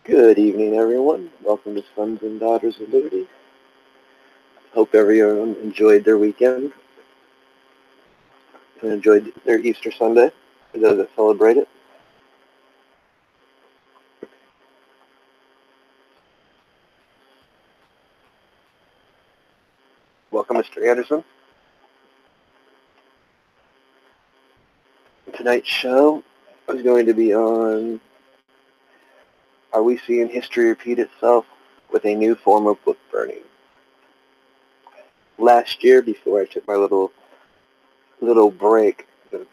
Good evening, everyone. Welcome to Sons and Daughters of Liberty. Hope everyone enjoyed their weekend and enjoyed their Easter Sunday for those that celebrate it. Welcome, Mr. Anderson. Tonight's show is going to be on Are we seeing history repeat itself with a new form of book burning? Last year, before I took my little break, it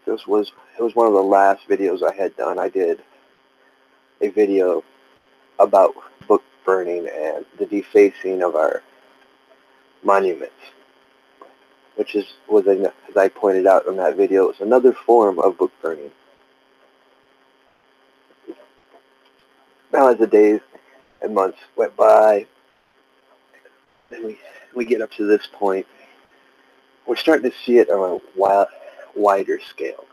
was one of the last videos I had done. I did a video about book burning and the defacing of our monuments, which was, as I pointed out in that video, it's another form of book burning. Now, as the days and months went by, and we get up to this point, we're starting to see it on a wider scale.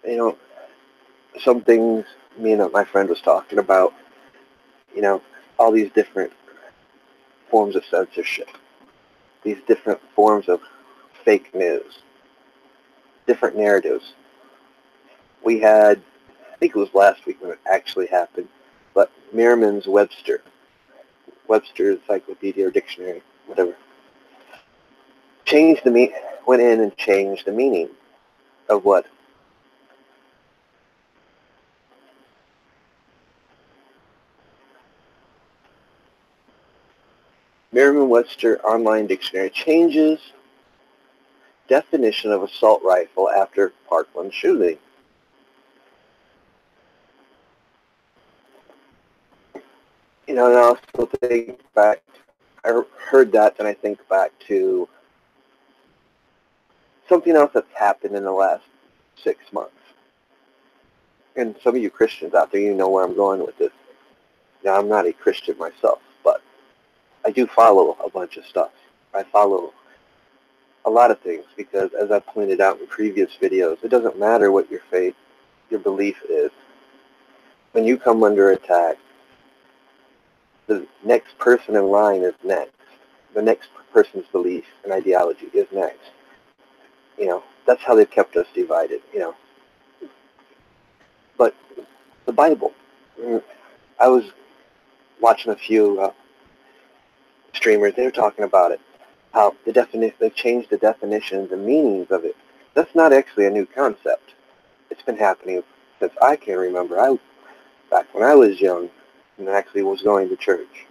You know, some things me and my friend was talking about, all these different forms of censorship, these different forms of fake news, different narratives. We had, I think it was last week when it actually happened, but Merriam's Webster's Encyclopedia or Dictionary, whatever, went in and changed the meaning of what? Merriam-Webster Online Dictionary changes definition of assault rifle after Parkland shooting. And I also think back, I heard that, and I think back to something else that's happened in the last 6 months. And some of you Christians out there, you know where I'm going with this. Now, I'm not a Christian myself, but I do follow a bunch of stuff. I follow a lot of things because, as I pointed out in previous videos, it doesn't matter what your faith, your belief is. When you come under attack, the next person in line is next. The next person's belief and ideology is next. That's how they've kept us divided, But the Bible, I was watching a few streamers, they were talking about it, how they've changed the definitions and meanings of it. That's not actually a new concept. It's been happening since I can remember. Back when I was young and actually was going to church.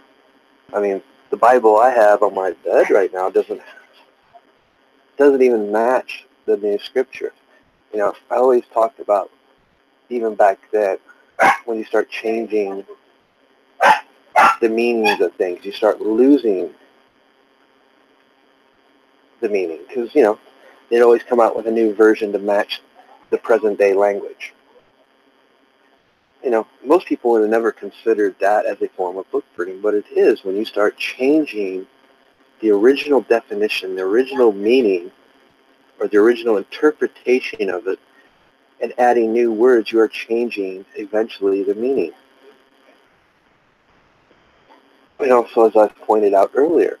I mean, the Bible I have on my bed right now doesn't even match the new scripture. I always talked about, even back then, when you start changing the meanings of things, you start losing the meaning. Because, they'd always come out with a new version to match the present day language. Most people would have never considered that as a form of book burning, but it is when you start changing the original definition, the original meaning, or the original interpretation of it, and adding new words, you are changing, eventually, the meaning. So as I pointed out earlier,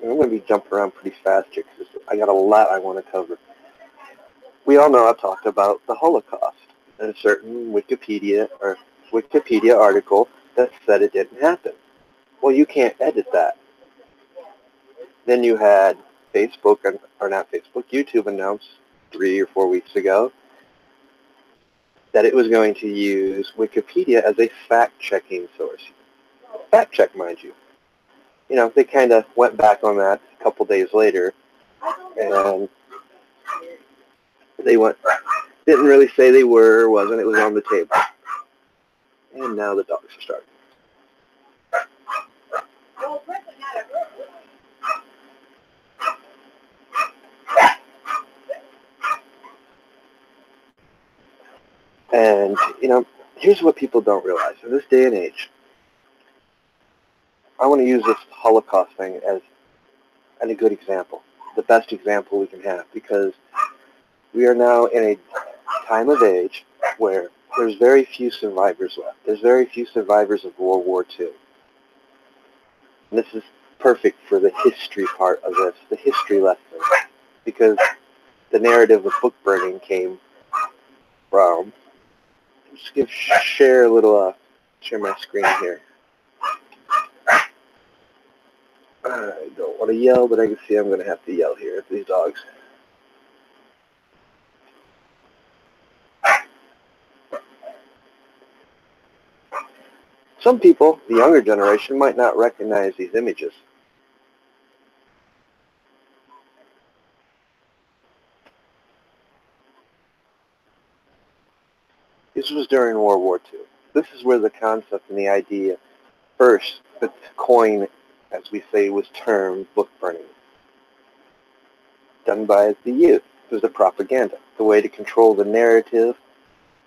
I'm going to be jumping around pretty fast here because I got a lot I want to cover. We all know I've talked about the Holocaust and a certain Wikipedia article that said it didn't happen. Well, you can't edit that. Then you had YouTube announced 3 or 4 weeks ago that it was going to use Wikipedia as a fact-checking source. Fact-check, mind you. They kind of went back on that a couple days later, and didn't really say they were or wasn't. It was on the table. And now the dogs are starting. And, here's what people don't realize. In this day and age, I want to use this Holocaust thing as a good example, the best example we can have, because we are now in a time of age where there's very few survivors left. There's very few survivors of World War II. And this is perfect for the history part of this, the history lesson, because the narrative of book burning came from, share my screen here. I don't want to yell, but I can see I'm going to have to yell here at these dogs. Some people, the younger generation, might not recognize these images. This was during World War II. This is where the concept and the idea first, the coin, as we say, was termed book burning, done by the youth. It was the propaganda, the way to control the narrative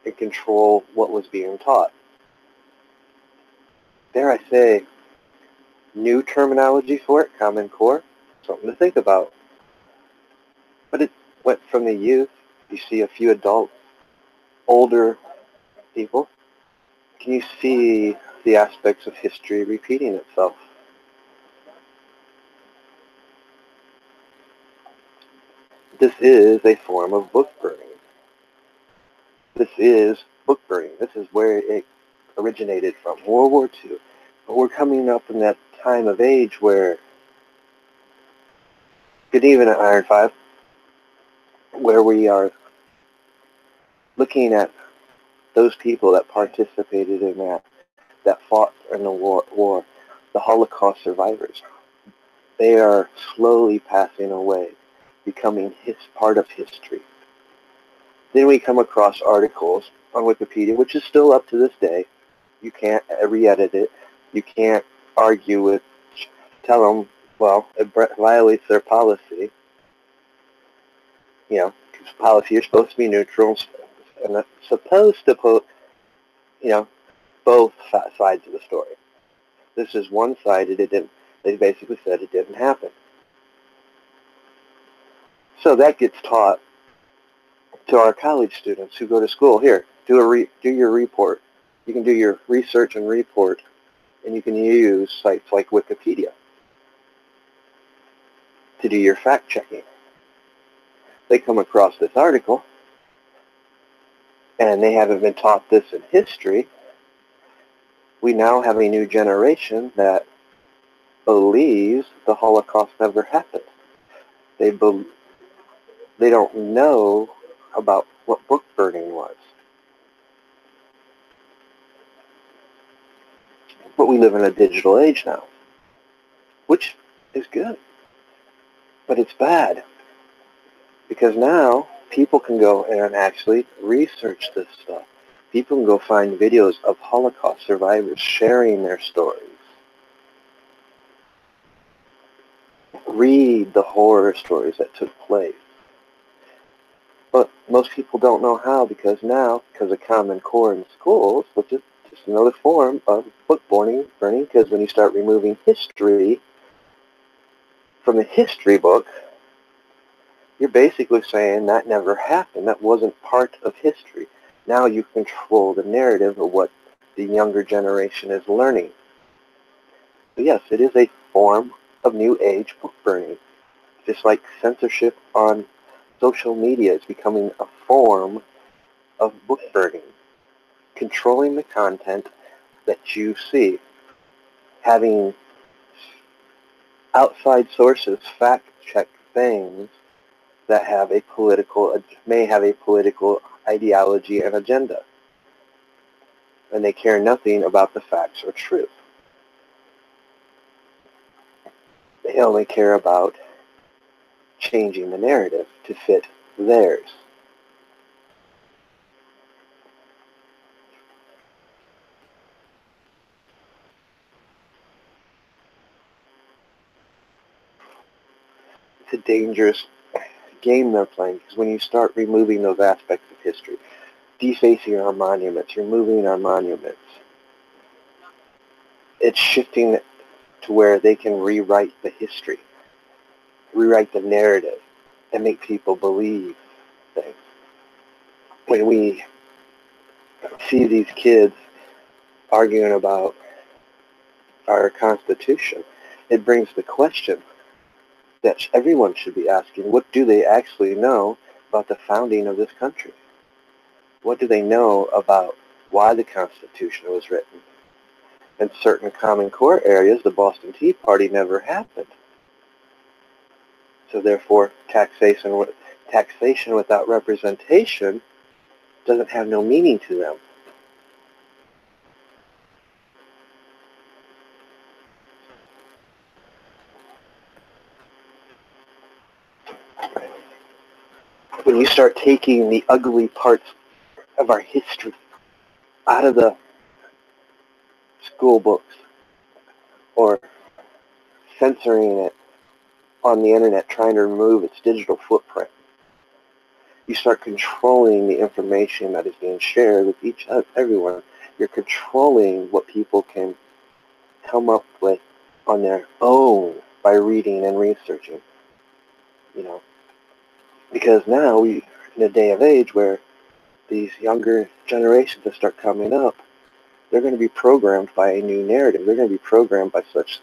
and control what was being taught. Dare I say, new terminology for it, Common Core, something to think about. But it went from the youth, you see a few adults, older people. Can you see the aspects of history repeating itself? This is a form of book burning. This is book burning. This is where it originated from, World War II. But we're coming up in that time of age where, good evening, Iron 5, where we are looking at those people that participated in that fought in the war, the Holocaust survivors. They are slowly passing away, becoming part of history. Then we come across articles on Wikipedia, which is still up to this day. You can't re-edit it. You can't argue with, tell them, well, it violates their policy. You know, because policy, you're supposed to be neutral and that's supposed to put, you know, both sides of the story. This is one-sided. It didn't. They basically said it didn't happen. So that gets taught to our college students who go to school. Here, do your report. You can do your research and report, and you can use sites like Wikipedia to do your fact-checking. They come across this article, and they haven't been taught this in history. We now have a new generation that believes the Holocaust never happened. They don't know about what book burning was. But we live in a digital age now, which is good. But it's bad, because now people can go and actually research this stuff. People can go find videos of Holocaust survivors sharing their stories. Read the horror stories that took place. But most people don't know how, because of Common Core in schools, which is just another form of book burning, because when you start removing history from the history book, you're basically saying that never happened. That wasn't part of history. Now you control the narrative of what the younger generation is learning. So yes, it is a form of new age book burning. Just like censorship on social media is becoming a form of book burning. Controlling the content that you see. Having outside sources fact check things that may have a political ideology and agenda. And they care nothing about the facts or truth. They only care about changing the narrative to fit theirs. It's a dangerous game they're playing, because when you start removing those aspects of history, defacing our monuments, removing our monuments, it's shifting to where they can rewrite the history, rewrite the narrative, and make people believe things. When we see these kids arguing about our Constitution, it brings the question that everyone should be asking, what do they actually know about the founding of this country? What do they know about why the Constitution was written? In certain Common Core areas, the Boston Tea Party never happened. So therefore, taxation without representation doesn't have no meaning to them. When you start taking the ugly parts of our history out of the school books or censoring it on the internet, trying to remove its digital footprint, you start controlling the information that is being shared with everyone. You're controlling what people can come up with on their own by reading and researching. Because now we, in a day of age where these younger generations that start coming up, they're going to be programmed by a new narrative. They're going to be programmed by such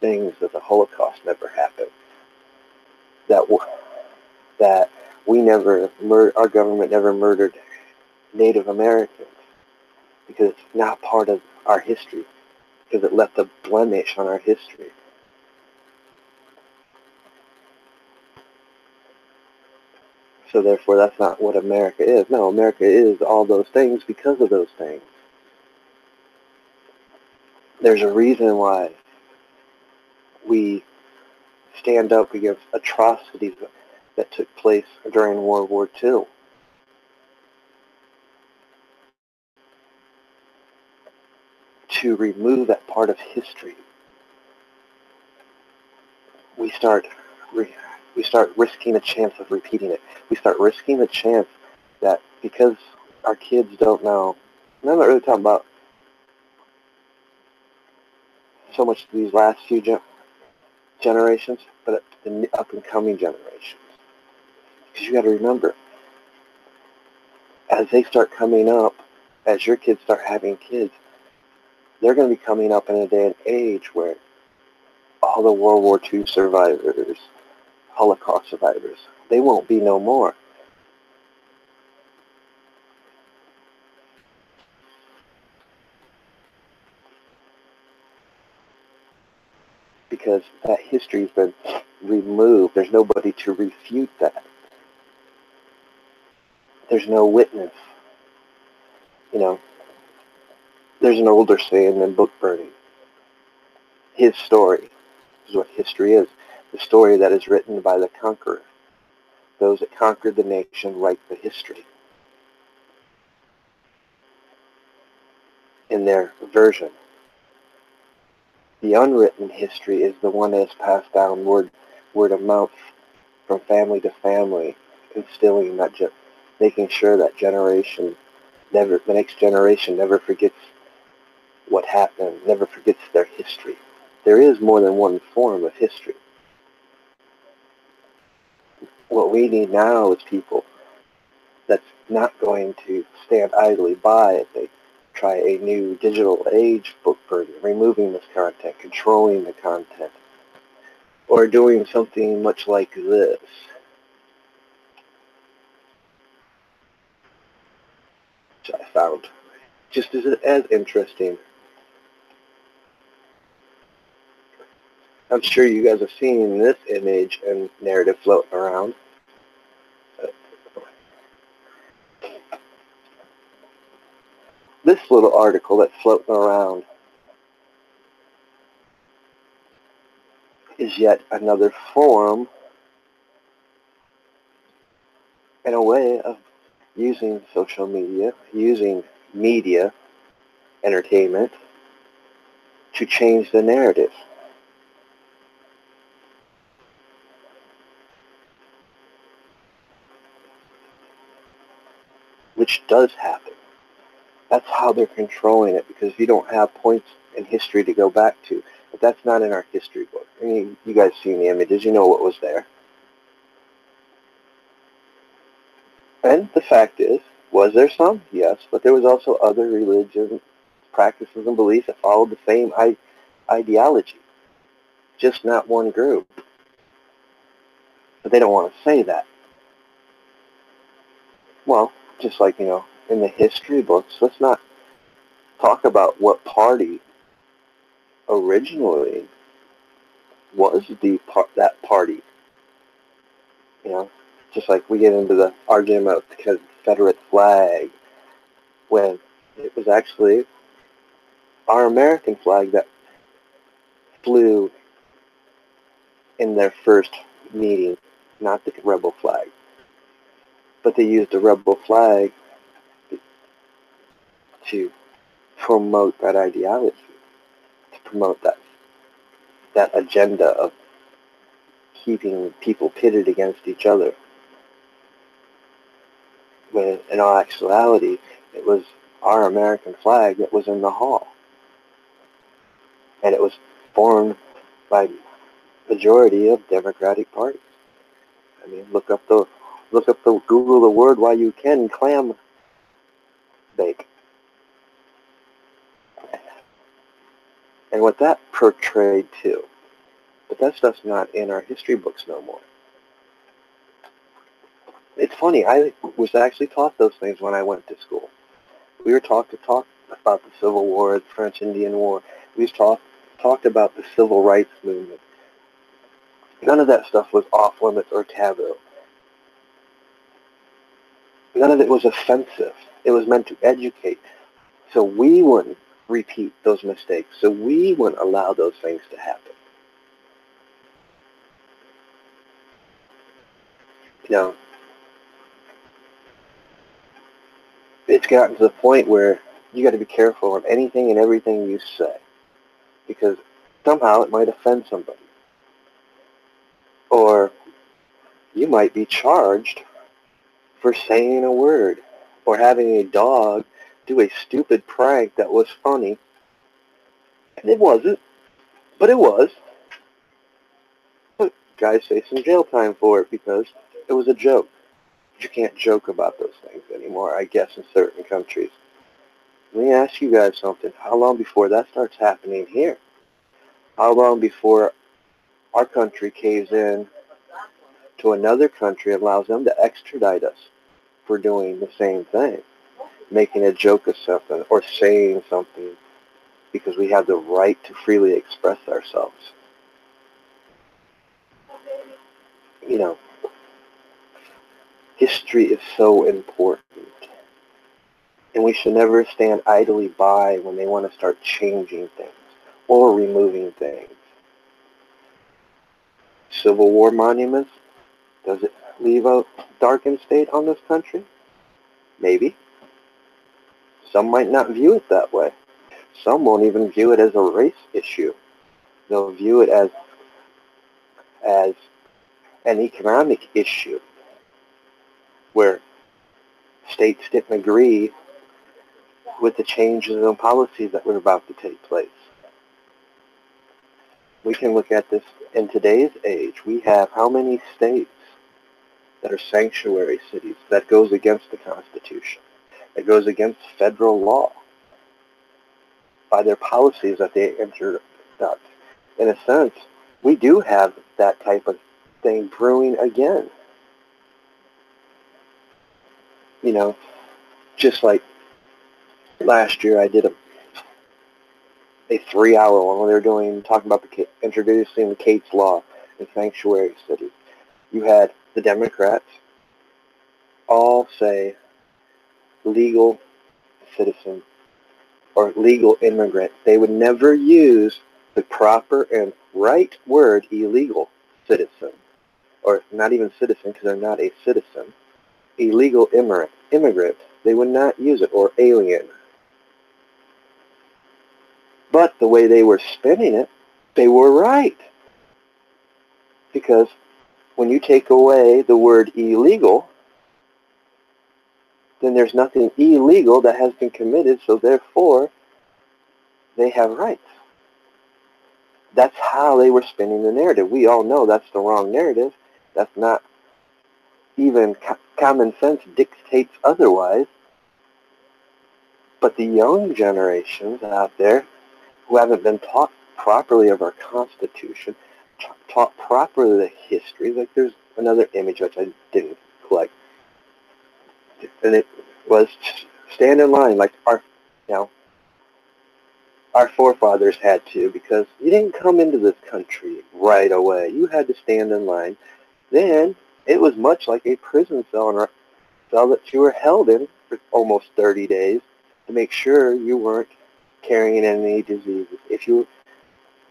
things that the Holocaust never happened, that our government never murdered Native Americans, because it's not part of our history, because it left a blemish on our history. So therefore, that's not what America is. No, America is all those things because of those things. There's a reason why we stand up against atrocities that took place during World War II. To remove that part of history, we start risking a chance of repeating it. We start risking the chance that because our kids don't know, and I'm not really talking about so much these last few generations, but the up-and-coming generations. Because you got to remember, as they start coming up, as your kids start having kids, they're going to be coming up in a day and age where all the World War II survivors, Holocaust survivors, they won't be no more. Because that history's been removed. There's nobody to refute that. There's no witness. There's an older saying than book burning. His story is what history is. The story that is written by the conqueror. Those that conquered the nation write the history in their version. The unwritten history is the one that is passed down word of mouth from family to family, instilling that, making sure that the next generation never forgets what happened, never forgets their history. There is more than one form of history. What we need now is people that's not going to stand idly by if they try a new digital age book burning, removing this content, controlling the content, or doing something much like this. Which I found just as interesting. I'm sure you guys have seen this image and narrative floating around. This little article that's floating around is yet another form and a way of using social media, using media, entertainment, to change the narrative. Which does happen. That's how they're controlling it, because you don't have points in history to go back to. But that's not in our history book. I mean, you guys seen the images, you know what was there. And the fact is, Was there some? Yes, but there was also other religions, practices, and beliefs that followed the same ideology, just not one group. But they don't want to say that. Well, just like, in the history books, let's not talk about what party originally was that party. Just like we get into the argument about the Confederate flag, when it was actually our American flag that flew in their first meeting, not the rebel flag. But they used the rebel flag to promote that ideology, to promote that agenda of keeping people pitted against each other. When in all actuality, it was our American flag that was in the hall. And it was formed by majority of Democratic parties. I mean, Google the word while you can, clam bake. And what that portrayed too. But that stuff's not in our history books no more. It's funny, I was actually taught those things when I went to school. We were taught to talk about the Civil War, the French Indian War. We talked about the Civil Rights Movement. None of that stuff was off limits or taboo. None of it was offensive. It was meant to educate. So we wouldn't repeat those mistakes. So we wouldn't allow those things to happen. It's gotten to the point where you got to be careful of anything and everything you say, because somehow it might offend somebody. Or you might be charged for saying a word, or having a dog do a stupid prank that was funny. And it wasn't, but it was. But guys face some jail time for it because it was a joke. You can't joke about those things anymore, I guess, in certain countries. Let me ask you guys something. How long before that starts happening here? How long before our country caves in to another country and allows them to extradite us for doing the same thing, making a joke of something or saying something because we have the right to freely express ourselves? History is so important. And we should never stand idly by when they want to start changing things or removing things. Civil War monuments, does it leave a darkened state on this country? Maybe. Some might not view it that way. Some won't even view it as a race issue. They'll view it as an economic issue where states didn't agree with the changes in policies that were about to take place. We can look at this in today's age. We have how many states that are sanctuary cities? That goes against the Constitution. That goes against federal law by their policies that they introduct. In a sense, we do have that type of thing brewing again. Just like last year I did a 3-hour one where they were talking about introducing the Cates Law in sanctuary cities. You had the Democrats all say legal citizen or legal immigrant. They would never use the proper and right word illegal citizen, or not even citizen because they're not a citizen. Illegal immigrant, they would not use it, or alien. But the way they were spinning it, they were right. Because when you take away the word illegal, then there's nothing illegal that has been committed, so therefore they have rights. That's how they were spinning the narrative. We all know that's the wrong narrative. That's not even common sense dictates otherwise. But the young generations out there who haven't been taught properly of our Constitution, taught properly the history, like there's another image which I didn't collect, and it was stand in line like you know, our forefathers had to, because you didn't come into this country right away. You had to stand in line. Then it was much like a prison cell that you were held in for almost 30 days to make sure you weren't carrying any diseases. If you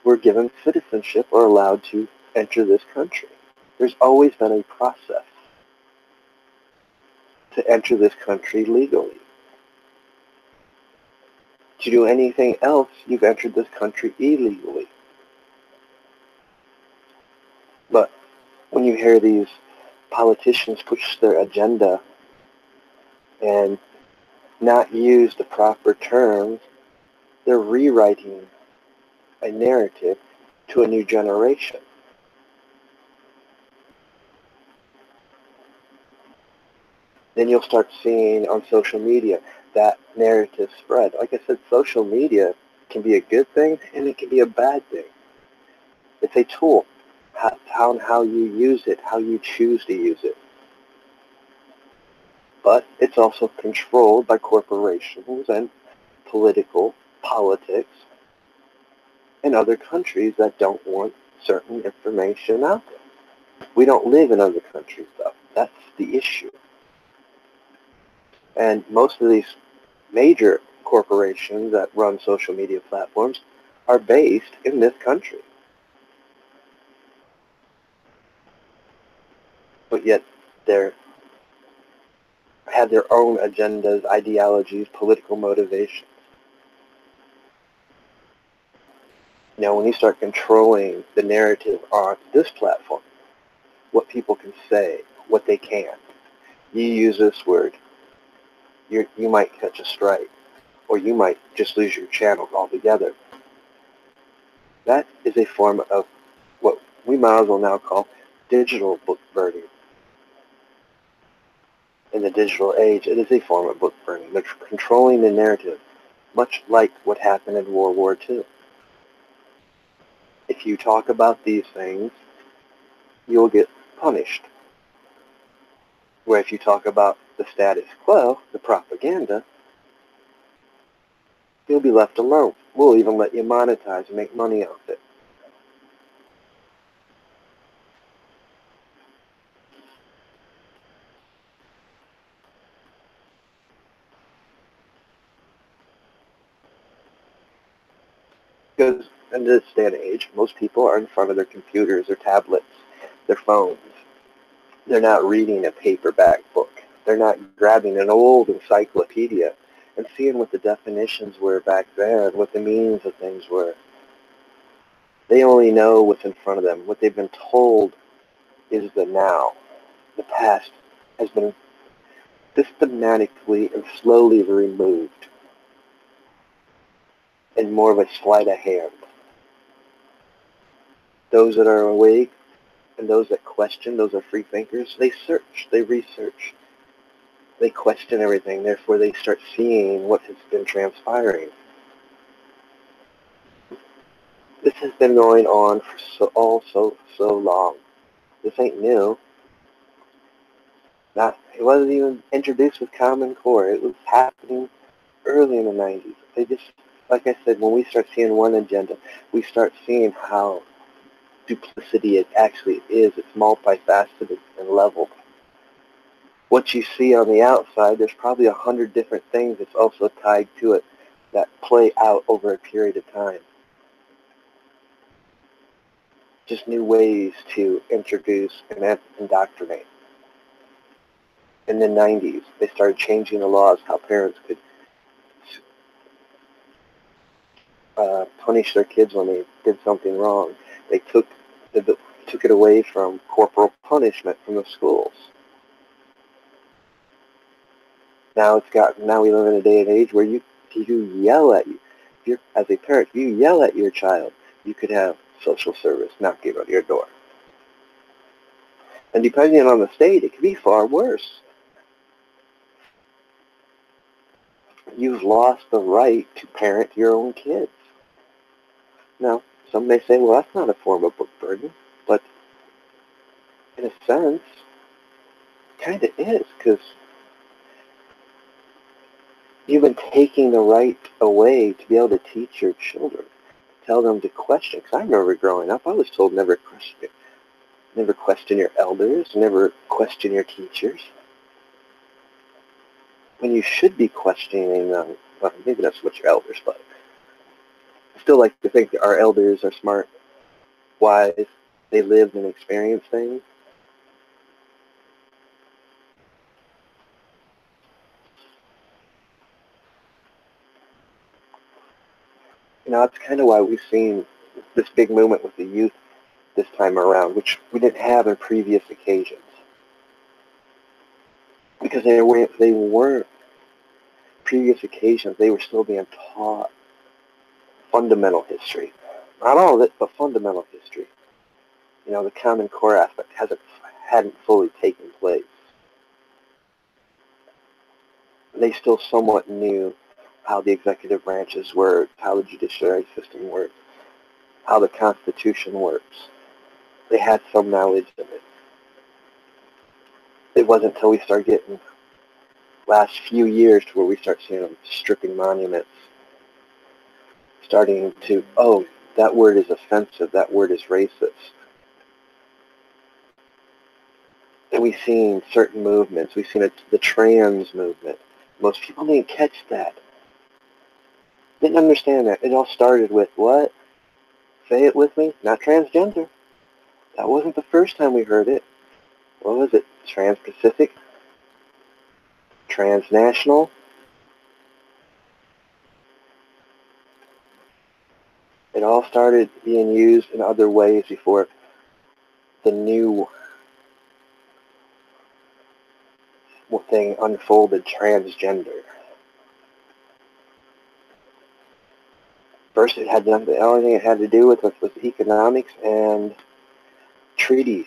were given citizenship or allowed to enter this country, there's always been a process to enter this country legally. To do anything else, you've entered this country illegally. But when you hear these politicians push their agenda and not use the proper terms, they're rewriting a narrative to a new generation. Then you'll start seeing on social media that narrative spread. Like I said, social media can be a good thing and it can be a bad thing. It's a tool. How you use it, how you choose to use it. But it's also controlled by corporations and politics in other countries that don't want certain information out there. We don't live in other countries, though. That's the issue. And most of these major corporations that run social media platforms are based in this country. But yet they have their own agendas, ideologies, political motivations. Now, when you start controlling the narrative on this platform, what people can say, what they can't, you use this word, you might catch a strike, or you might just lose your channel altogether. That is a form of what we might as well now call digital book burning. In the digital age, it is a form of book burning. They're controlling the narrative, much like what happened in World War II. If you talk about these things, you'll get punished. Where if you talk about the status quo, the propaganda, you'll be left alone. We'll even let you monetize and make money off it. Because in this day and age, most people are in front of their computers, their tablets, their phones. They're not reading a paperback book. They're not grabbing an old encyclopedia and seeing what the definitions were back then, what the meanings of things were. They only know what's in front of them. What they've been told is the now. The past has been systematically and slowly removed in more of a sleight of hand. Those that are awake and those that question, those are free thinkers, they search, they research, they question everything, therefore they start seeing what has been transpiring. This has been going on for so long. This ain't new. It wasn't even introduced with Common Core. It was happening early in the 90s. They just, like I said, when we start seeing one agenda, we start seeing how duplicity it actually is. It's multifaceted and leveled. What you see on the outside, there's probably 100 different things that's also tied to it that play out over a period of time. Just new ways to introduce and indoctrinate. In the 90s, they started changing the laws how parents could punish their kids when they did something wrong. They took it away from corporal punishment from the schools. Now we live in a day and age where you yell at as a parent, if you yell at your child, you could have social service knocking on your door. And depending on the state, it could be far worse. you've lost the right to parent your own kids. Now, some may say, well, that's not a form of book burden, but in a sense, kind of is, because you've been taking the right away to be able to teach your children, tell them to question. Because I remember growing up, I was told never question your elders, never question your teachers. When you should be questioning them, well, maybe that's what your elders, but I still like to think that our elders are smart, wise, they lived and experienced things. That's kind of why we've seen this big movement with the youth this time around, which we didn't have in previous occasions. Because they weren't previous occasions, they were still being taught fundamental history. Not all of it, but fundamental history. The Common Core aspect hadn't fully taken place. They still somewhat knew how the executive branches work, how the judiciary system works, how the Constitution works. They had some knowledge of it. It wasn't until we start getting last few years to where we start seeing them stripping monuments, starting to, oh, that word is offensive, that word is racist. And we've seen certain movements. We've seen the trans movement. Most people didn't catch that. Didn't understand that. It all started with what? Say it with me. Not transgender. That wasn't the first time we heard it. What was it? Trans-Pacific? Transnational? It all started being used in other ways before the new thing unfolded, transgender. First, it had nothing. The only thing it had to do with was economics and treaties.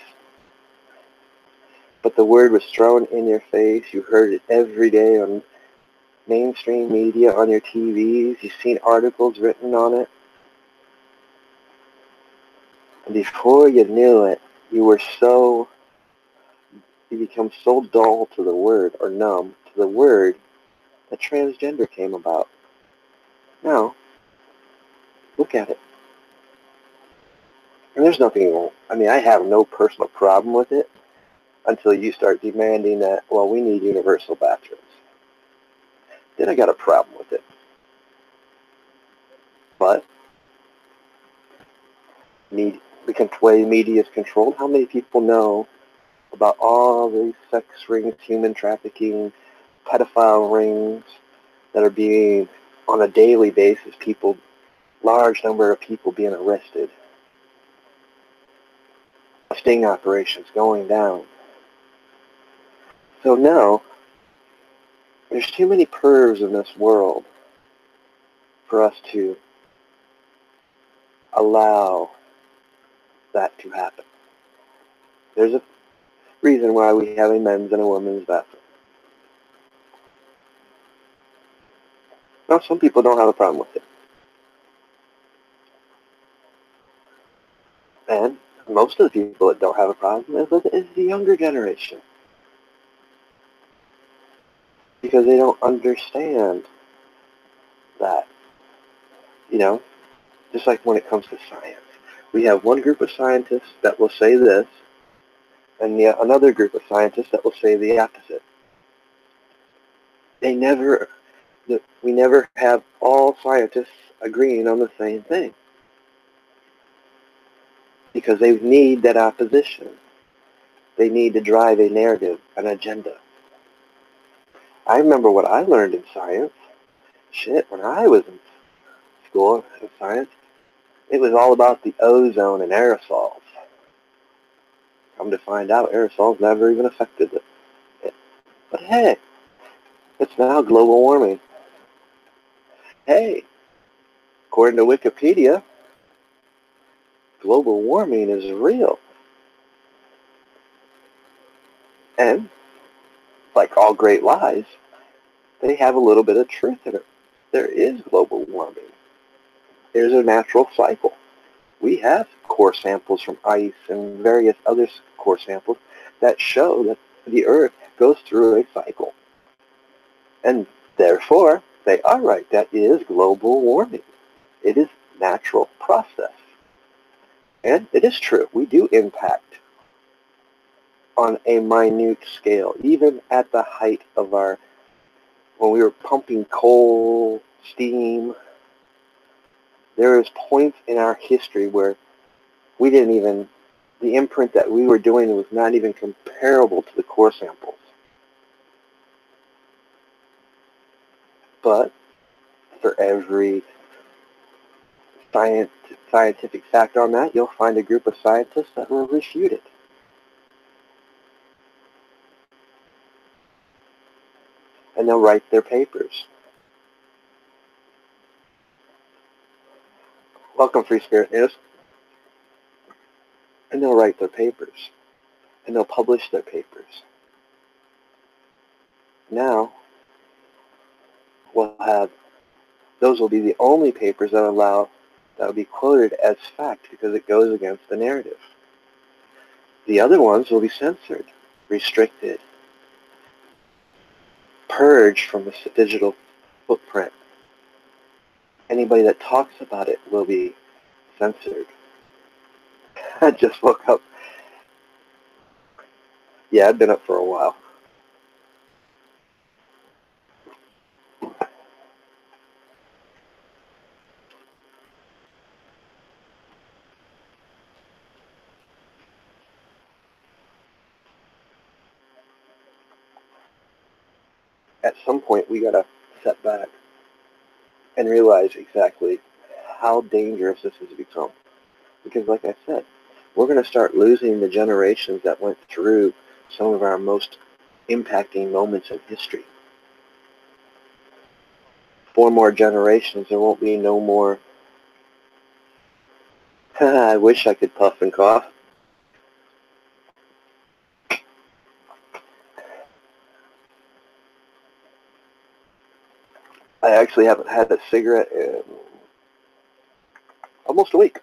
But the word was thrown in your face. You heard it every day on mainstream media, on your TVs. You've seen articles written on it. And before you knew it, you become so dull to the word, or numb to the word, that transgender came about. Now, look at it. And there's nothing wrong. I have no personal problem with it until you start demanding that, well, we need universal bathrooms. Then I got a problem with it. But the way media is controlled, how many people know about all these sex rings, human trafficking, pedophile rings that are being, on a daily basis, large number of people being arrested, sting operations going down. So now, there's too many pervs in this world for us to allow that to happen. There's a reason why we have a men's and a women's bathroom. Now, some people don't have a problem with it. And most of the people that don't have a problem with it is the younger generation. Because they don't understand that, just like when it comes to science. We have one group of scientists that will say this, and yet another group of scientists that will say the opposite. We never have all scientists agreeing on the same thing. Because they need that opposition. They need to drive a narrative, an agenda. I remember what I learned in science. When I was in school in science, it was all about the ozone and aerosols. Come to find out, aerosols never even affected it. But hey, it's now global warming. Hey, according to Wikipedia, global warming is real. And, like all great lies, they have a little bit of truth in it. There is global warming. There's a natural cycle. We have core samples from ice and various other core samples that show that the Earth goes through a cycle. And therefore, they are right. That is global warming. It is natural process. And it is true. We do impact on a minute scale, even at the height of when we were pumping coal, steam. There is points in our history where we didn't even, the imprint that we were doing was not even comparable to the core samples. But for every scientific fact on that, you'll find a group of scientists that will refute it. And they'll write their papers. Welcome, Free Spirit News. And they'll write their papers. And they'll publish their papers. Now, those will be the only papers that will be quoted as fact because it goes against the narrative. The other ones will be censored, restricted, purged from the digital footprint. Anybody that talks about it will be censored. I just woke up. Yeah, I've been up for a while. At some point, we got to step back and realize exactly how dangerous this has become. Because like I said, we're going to start losing the generations that went through some of our most impacting moments in history. 4 more generations, there won't be no more, I wish I could puff and cough. I actually haven't had a cigarette in almost a week.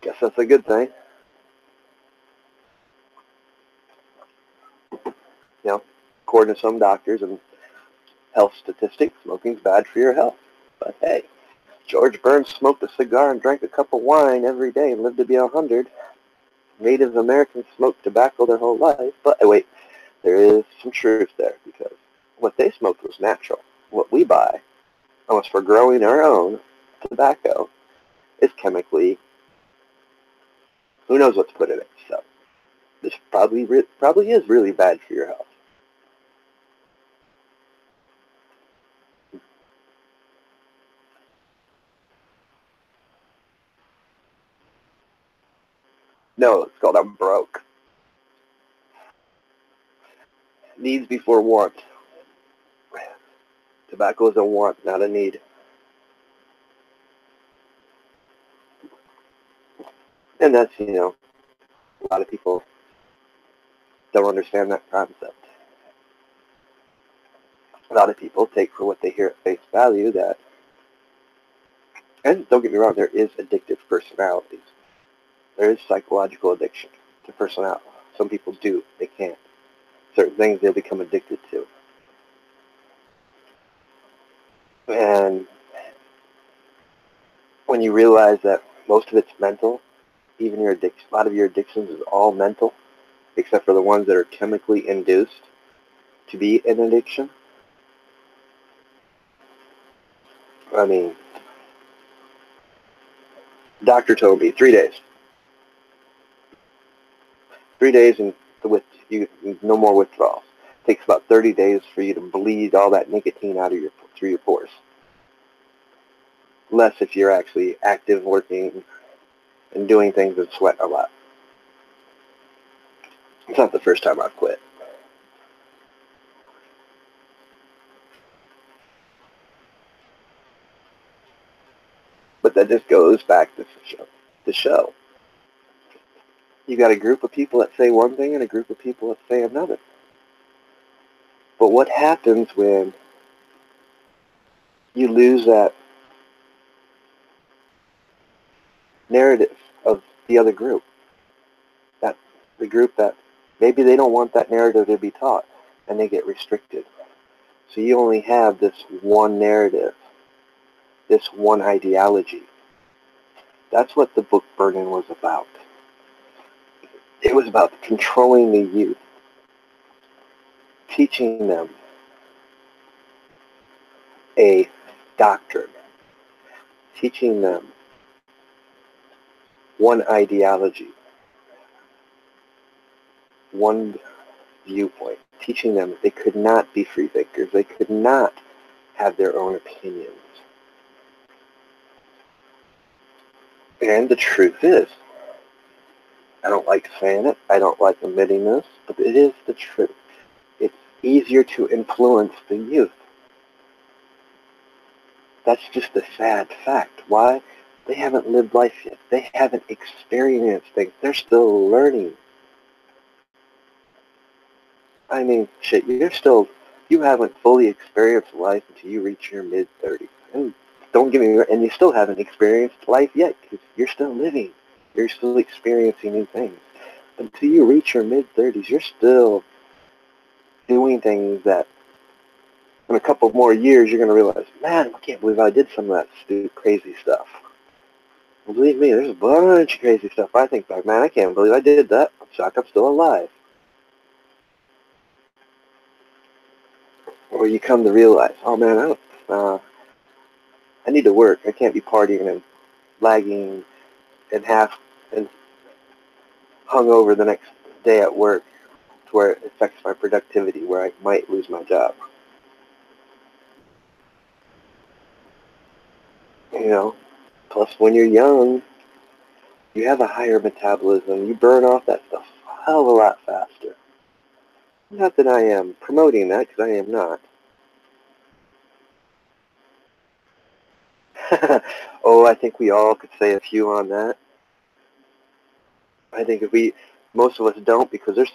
Guess that's a good thing. You know, according to some doctors and health statistics, smoking's bad for your health. But hey, George Burns smoked a cigar and drank a cup of wine every day and lived to be 100. Native Americans smoked tobacco their whole life. But wait, there is some truth there because what they smoked was natural. What we buy, almost for growing our own tobacco, is chemically, who knows what's put in it. So this probably is really bad for your health. No, it's called I'm broke. Needs before want. Tobacco is a want, not a need. And that's, a lot of people don't understand that concept. A lot of people take for what they hear at face value that, and don't get me wrong, there is addictive personalities. There is psychological addiction to personality. Some people do, they can't. Certain things they'll become addicted to. And when you realize that most of it's mental, even a lot of your addictions is all mental, except for the ones that are chemically induced to be an addiction. I mean, doctor told me 3 days. 3 days and no more withdrawals. It takes about 30 days for you to bleed all that nicotine out of through your pores. Less if you're actually active, working, and doing things and sweat a lot. It's not the first time I've quit. But that just goes back to the show. You got a group of people that say one thing and a group of people that say another. But what happens when you lose that narrative of the other group? That the group that maybe they don't want that narrative to be taught, and they get restricted. So you only have this one narrative, this one ideology. That's what the book burning was about. It was about controlling the youth, teaching them a doctrine, teaching them one ideology, one viewpoint, teaching them that they could not be free thinkers, they could not have their own opinions. And the truth is, I don't like saying it, I don't like admitting this, but it is the truth. It's easier to influence the youth. That's just a sad fact. Why? They haven't lived life yet. They haven't experienced things. They're still learning. I mean, shit, you haven't fully experienced life until you reach your mid-30s. And don't get me wrong, and you still haven't experienced life yet because you're still living. You're still experiencing new things. Until you reach your mid-30s, you're still doing things that in a couple more years you're going to realize, man, I can't believe I did some of that stupid, crazy stuff. Well, believe me, there's a bunch of crazy stuff I think back, man, I can't believe I did that. I'm shocked I'm still alive. Or you come to realize, oh man, I need to work. I can't be partying and lagging and and hung over the next day at work to where it affects my productivity, where I might lose my job. You know, plus when you're young, you have a higher metabolism. You burn off that stuff a hell of a lot faster. Not that I am promoting that, because I am not. Oh, I think we all could say a few on that. I think most of us don't, because there's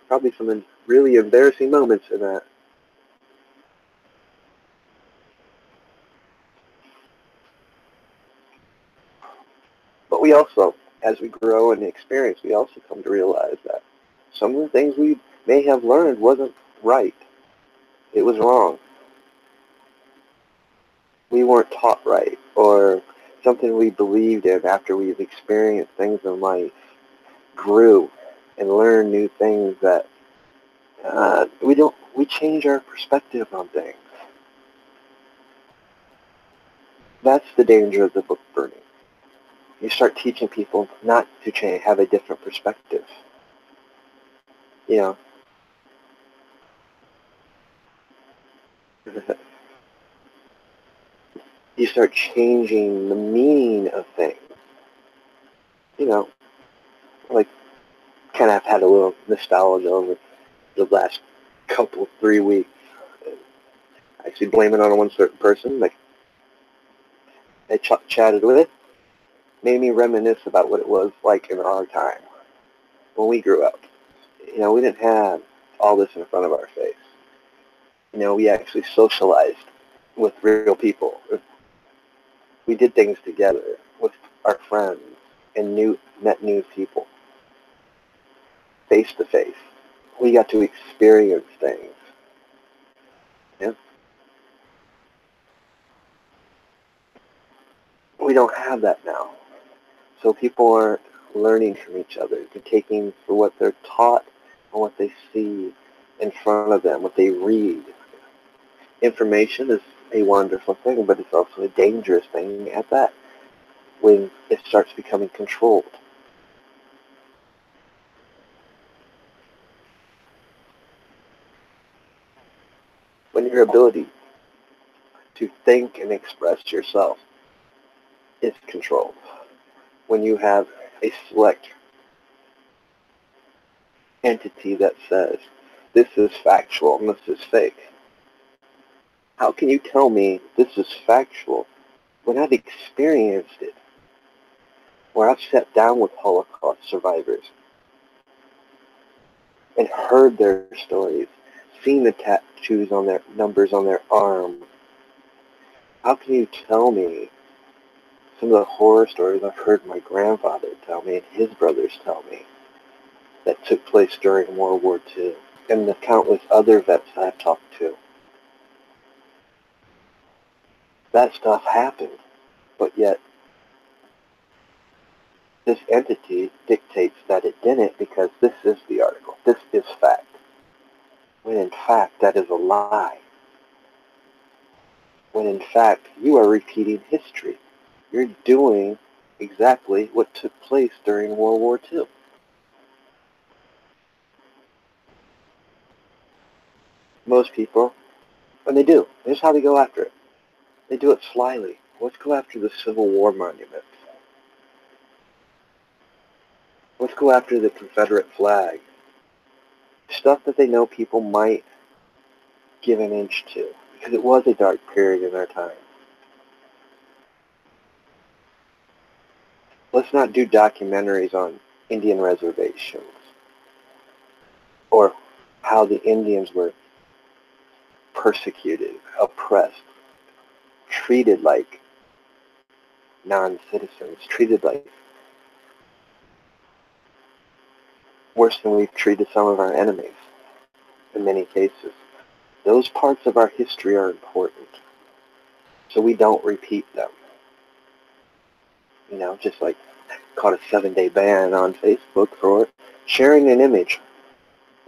probably some really embarrassing moments in that. But we also, as we grow in the experience, we also come to realize that some of the things we may have learned wasn't right. It was wrong. We weren't taught right, or something we believed in after we've experienced things in life grew and learned new things that we change our perspective on things. That's the danger of the book burning. You start teaching people not to change, have a different perspective. You know, you start changing the meaning of things. You know, like kind of had a little nostalgia over the last couple, 3 weeks. Actually blame it on one certain person, like I chatted with, made me reminisce about what it was like in our time when we grew up. You know, we didn't have all this in front of our face. You know, we actually socialized with real people. We did things together with our friends and met new people face to face. We got to experience things. Yeah? We don't have that now. So people aren't learning from each other. They're taking for what they're taught and what they see in front of them, what they read. Information is a wonderful thing, but it's also a dangerous thing at that when it starts becoming controlled. When your ability to think and express yourself is controlled. When you have a select entity that says, this is factual and this is fake. How can you tell me this is factual when I've experienced it? Where I've sat down with Holocaust survivors and heard their stories, seen the tattoos on their numbers on their arm, how can you tell me some of the horror stories I've heard my grandfather tell me and his brothers tell me that took place during World War II, and the countless other vets I've talked to? That stuff happened, but yet this entity dictates that it didn't because this is the article. This is fact. When in fact that is a lie. When in fact you are repeating history. You're doing exactly what took place during World War II. Most people, and they do. Here's how they go after it. They do it slyly. Let's go after the Civil War monuments. Let's go after the Confederate flag. Stuff that they know people might give an inch to, because it was a dark period in our time. Let's not do documentaries on Indian reservations or how the Indians were persecuted, oppressed, treated like non-citizens, treated like worse than we've treated some of our enemies in many cases. Those parts of our history are important, so we don't repeat them. You know, just like caught a 7-day ban on Facebook for sharing an image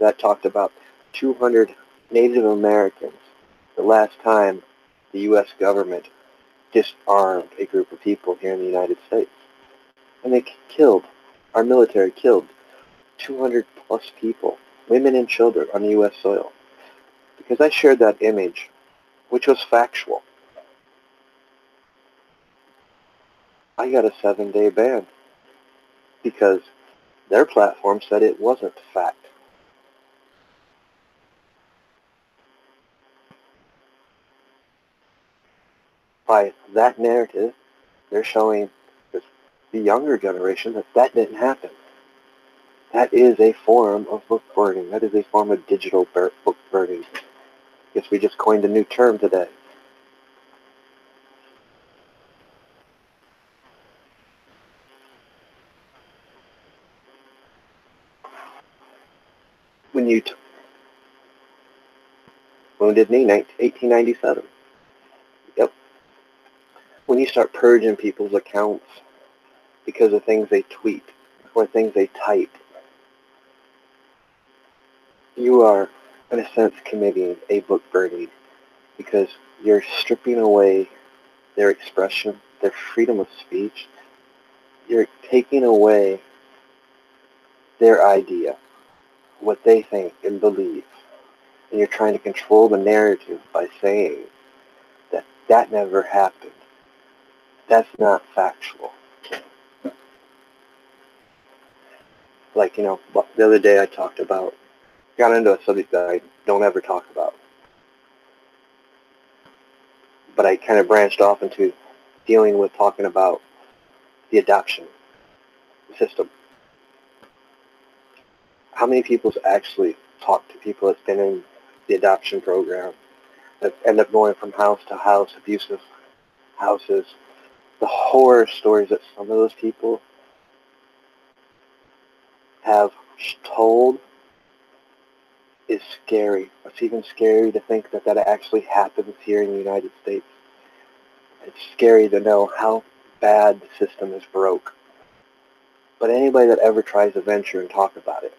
that talked about 200 Native Americans the last time the U.S. government disarmed a group of people here in the United States. And they killed, our military killed 200 plus people, women and children on U.S. soil. Because I shared that image, which was factual. I got a 7-day ban because their platform said it wasn't fact. By that narrative, they're showing the younger generation that that didn't happen. That is a form of book burning. That is a form of digital book burning. I guess we just coined a new term today. When you Wounded Knee, 1897. Yep. When you start purging people's accounts because of things they tweet or things they type, you are, in a sense, committing a book burning because you're stripping away their expression, their freedom of speech. You're taking away their idea, what they think and believe. And you're trying to control the narrative by saying that that never happened. That's not factual. Like, the other day I got into a subject that I don't ever talk about. But I kind of branched off into dealing with talking about the adoption system. How many people actually talk to people that's been in the adoption program that end up going from house to house, abusive houses? The horror stories that some of those people have told is scary. It's even scary to think that that actually happens here in the United States. It's scary to know how bad the system is broke. But anybody that ever tries to venture and talk about it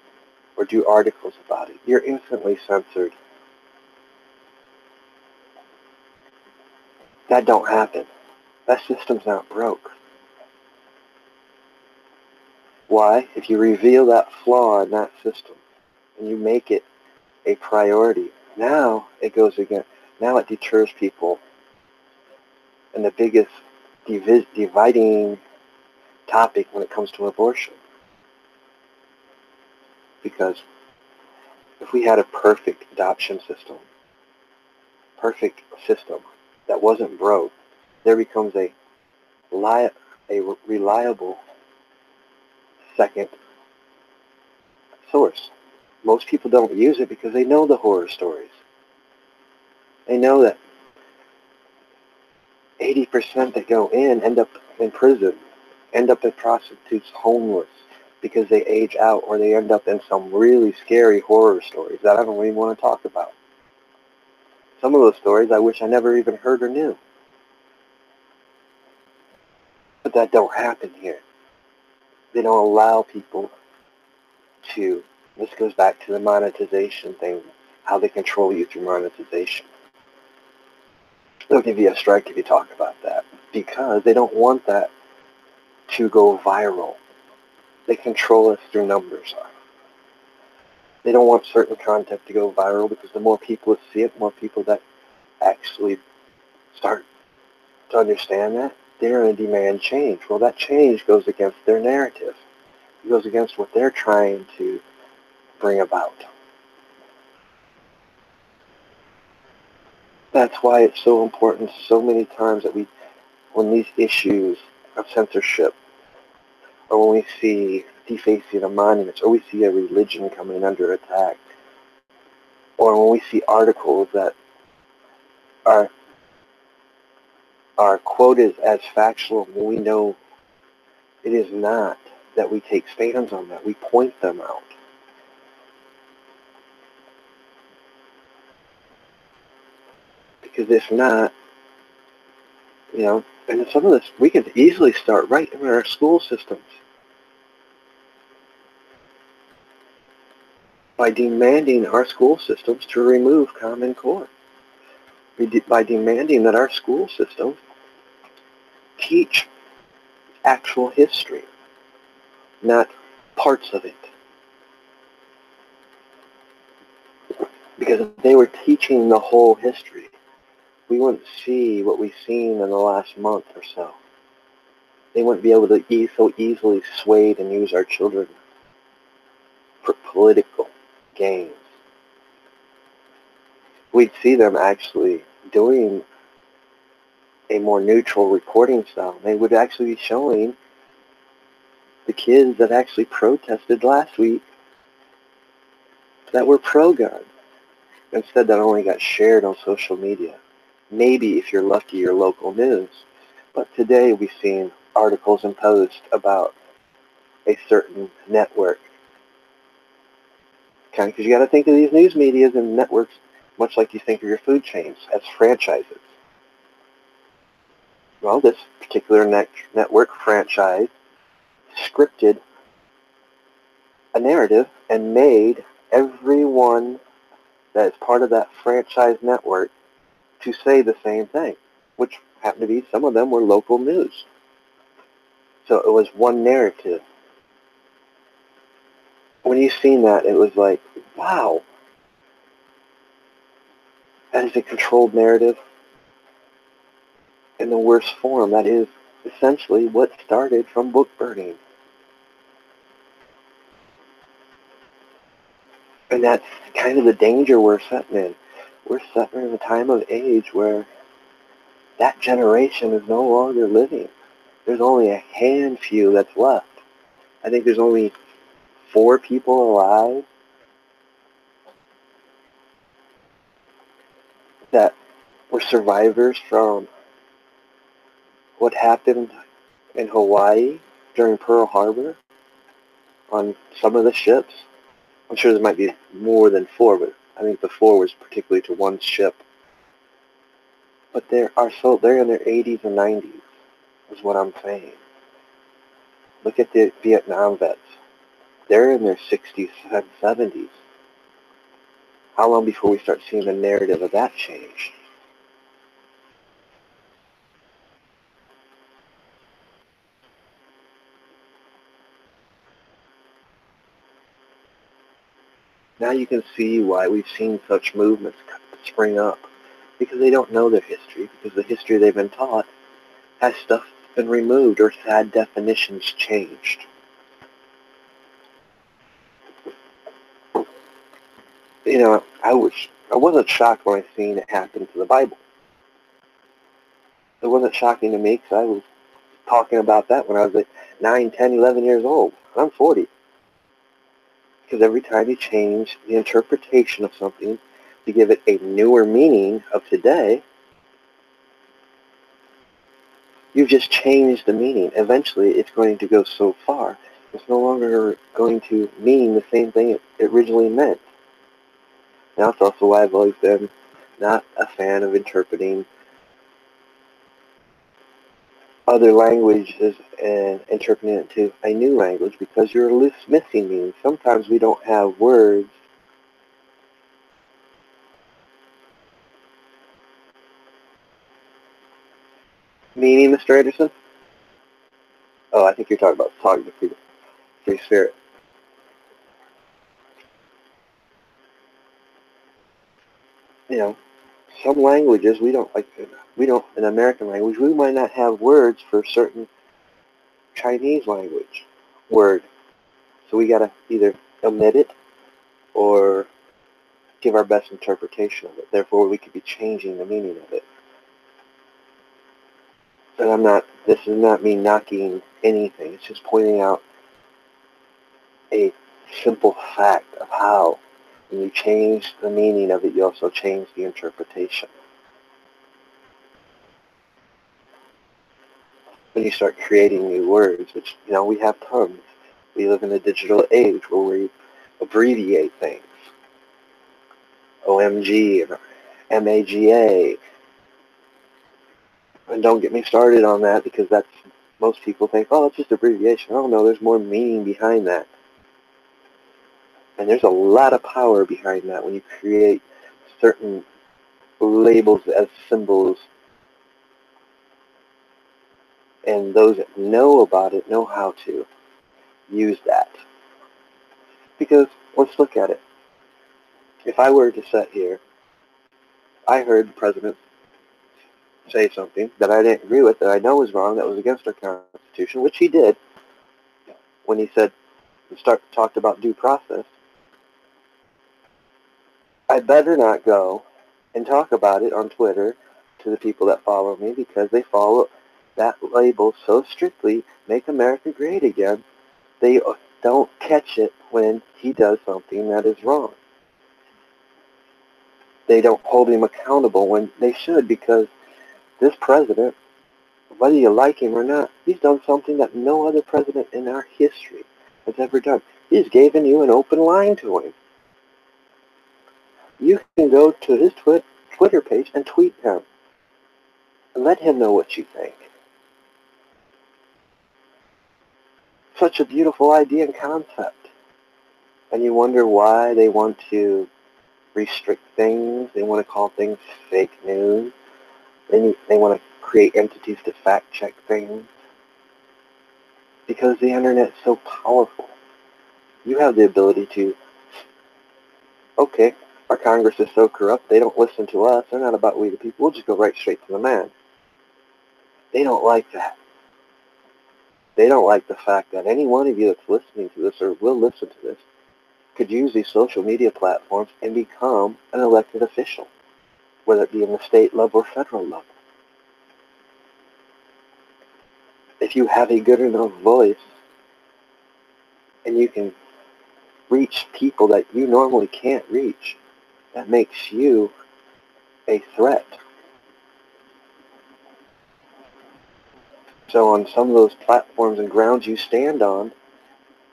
or do articles about it, you're instantly censored. That don't happen. That system's not broke. Why? If you reveal that flaw in that system and you make it a priority, now it goes again. Now it deters people. And the biggest dividing topic when it comes to abortion. Because if we had a perfect adoption system that wasn't broke, there becomes a reliable second source. Most people don't use it because they know the horror stories. They know that 80% that go in end up in prison, end up as prostitutes, homeless, because they age out, or they end up in some really scary horror stories that I don't even want to talk about. Some of those stories I wish I never even heard or knew. But that don't happen here. They don't allow people to, this goes back to the monetization thing, how they control you through monetization. They'll give you a strike if you talk about that, because they don't want that to go viral. They control us through numbers. They don't want certain content to go viral, because the more people that see it, the more people that actually start to understand that, they're going to demand change. Well, that change goes against their narrative. It goes against what they're trying to bring about. That's why it's so important so many times that when these issues of censorship, or when we see defacing of monuments, or we see a religion coming under attack, or when we see articles that are quoted as factual when we know it is not, that we take stands on that. We point them out. Because if not, and some of this, we could easily start right in our school systems by demanding our school systems to remove Common Core. By demanding that our school systems teach actual history, not parts of it. Because if they were teaching the whole history, we wouldn't see what we've seen in the last month or so. They wouldn't be able to so easily sway and use our children for political gains. We'd see them actually doing a more neutral reporting style. They would actually be showing the kids that actually protested last week that were pro-gun. Instead, that only got shared on social media. Maybe, if you're lucky, your local news. But today we've seen articles and posts about a certain network. Because you got to think of these news medias and networks much like you think of your food chains, as franchises. Well, this particular network franchise scripted a narrative and made everyone that is part of that franchise network to say the same thing, which happened to be, some of them were local news. So it was one narrative. When you seen that, it was like, wow, that is a controlled narrative in the worst form. That is essentially what started from book burning. And that's kind of the danger we're setting in. We're setting in a time of age where that generation is no longer living. There's only a handful that's left. I think there's only 4 people alive that were survivors from what happened in Hawaii during Pearl Harbor on some of the ships. I'm sure there might be more than 4, but I think the 4 was particularly to one ship. But they're in their 80s and 90s, is what I'm saying. Look at the Vietnam vets. They're in their 60s and 70s. How long before we start seeing the narrative of that change? Now you can see why we've seen such movements spring up. Because they don't know their history. Because the history they've been taught has stuff been removed or had definitions changed. I wasn't shocked when I seen it happen to the Bible. It wasn't shocking to me because I was talking about that when I was like 9, 10, 11 years old. I'm 40. Because every time you change the interpretation of something to give it a newer meaning of today, you've just changed the meaning. Eventually, it's going to go so far, it's no longer going to mean the same thing it originally meant. Now, that's also why I've always been not a fan of interpreting other languages and interpreting it to a new language, because you're missing meaning. Sometimes we don't have words meaning, Mr. Anderson. Oh, I think you're talking to free spirit. You know, some languages we don't in American language we might not have words for certain Chinese language word, so we gotta either omit it or give our best interpretation of it. Therefore, we could be changing the meaning of it. And this is not me knocking anything. It's just pointing out a simple fact of how when you change the meaning of it, you also change the interpretation. When you start creating new words, which, we have tons. We live in a digital age where we abbreviate things. OMG, MAGA. And don't get me started on that, because most people think, oh, it's just abbreviation. Oh no, there's more meaning behind that. And there's a lot of power behind that when you create certain labels as symbols, and those that know about it know how to use that. Because let's look at it. If I were to sit here, I heard the president say something that I didn't agree with, that I know was wrong, that was against our Constitution, which he did when he talked about due process. I better not go and talk about it on Twitter to the people that follow me, because they follow that label so strictly, make America great again. They don't catch it when he does something that is wrong. They don't hold him accountable when they should, because this president, whether you like him or not, he's done something that no other president in our history has ever done. He's given you an open line to him. You can go to his Twitter page and tweet him. And let him know what you think. Such a beautiful idea and concept. And you wonder why they want to restrict things. They want to call things fake news. They want to create entities to fact check things. Because the internet is so powerful. You have the ability to, okay, our Congress is so corrupt, they don't listen to us. They're not about we the people. We'll just go right straight to the man. They don't like that. They don't like the fact that any one of you that's listening to this or will listen to this could use these social media platforms and become an elected official, whether it be in the state level or federal level. If you have a good enough voice and you can reach people that you normally can't reach, that makes you a threat. So on some of those platforms and grounds you stand on,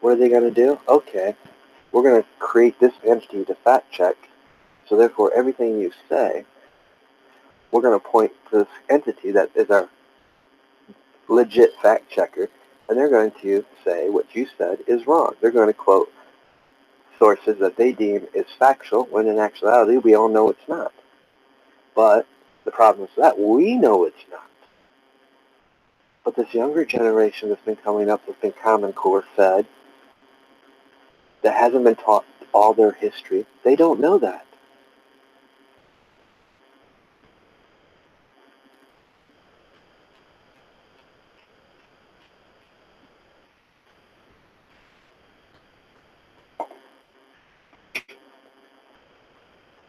what are they going to do? Okay, we're going to create this entity to fact check, so therefore everything you say, we're going to point to this entity that is our legit fact checker, and they're going to say what you said is wrong. They're going to quote sources that they deem is factual, when in actuality we all know it's not. But the problem is that we know it's not. But this younger generation that's been coming up, that's been Common Core fed, that hasn't been taught all their history, they don't know that.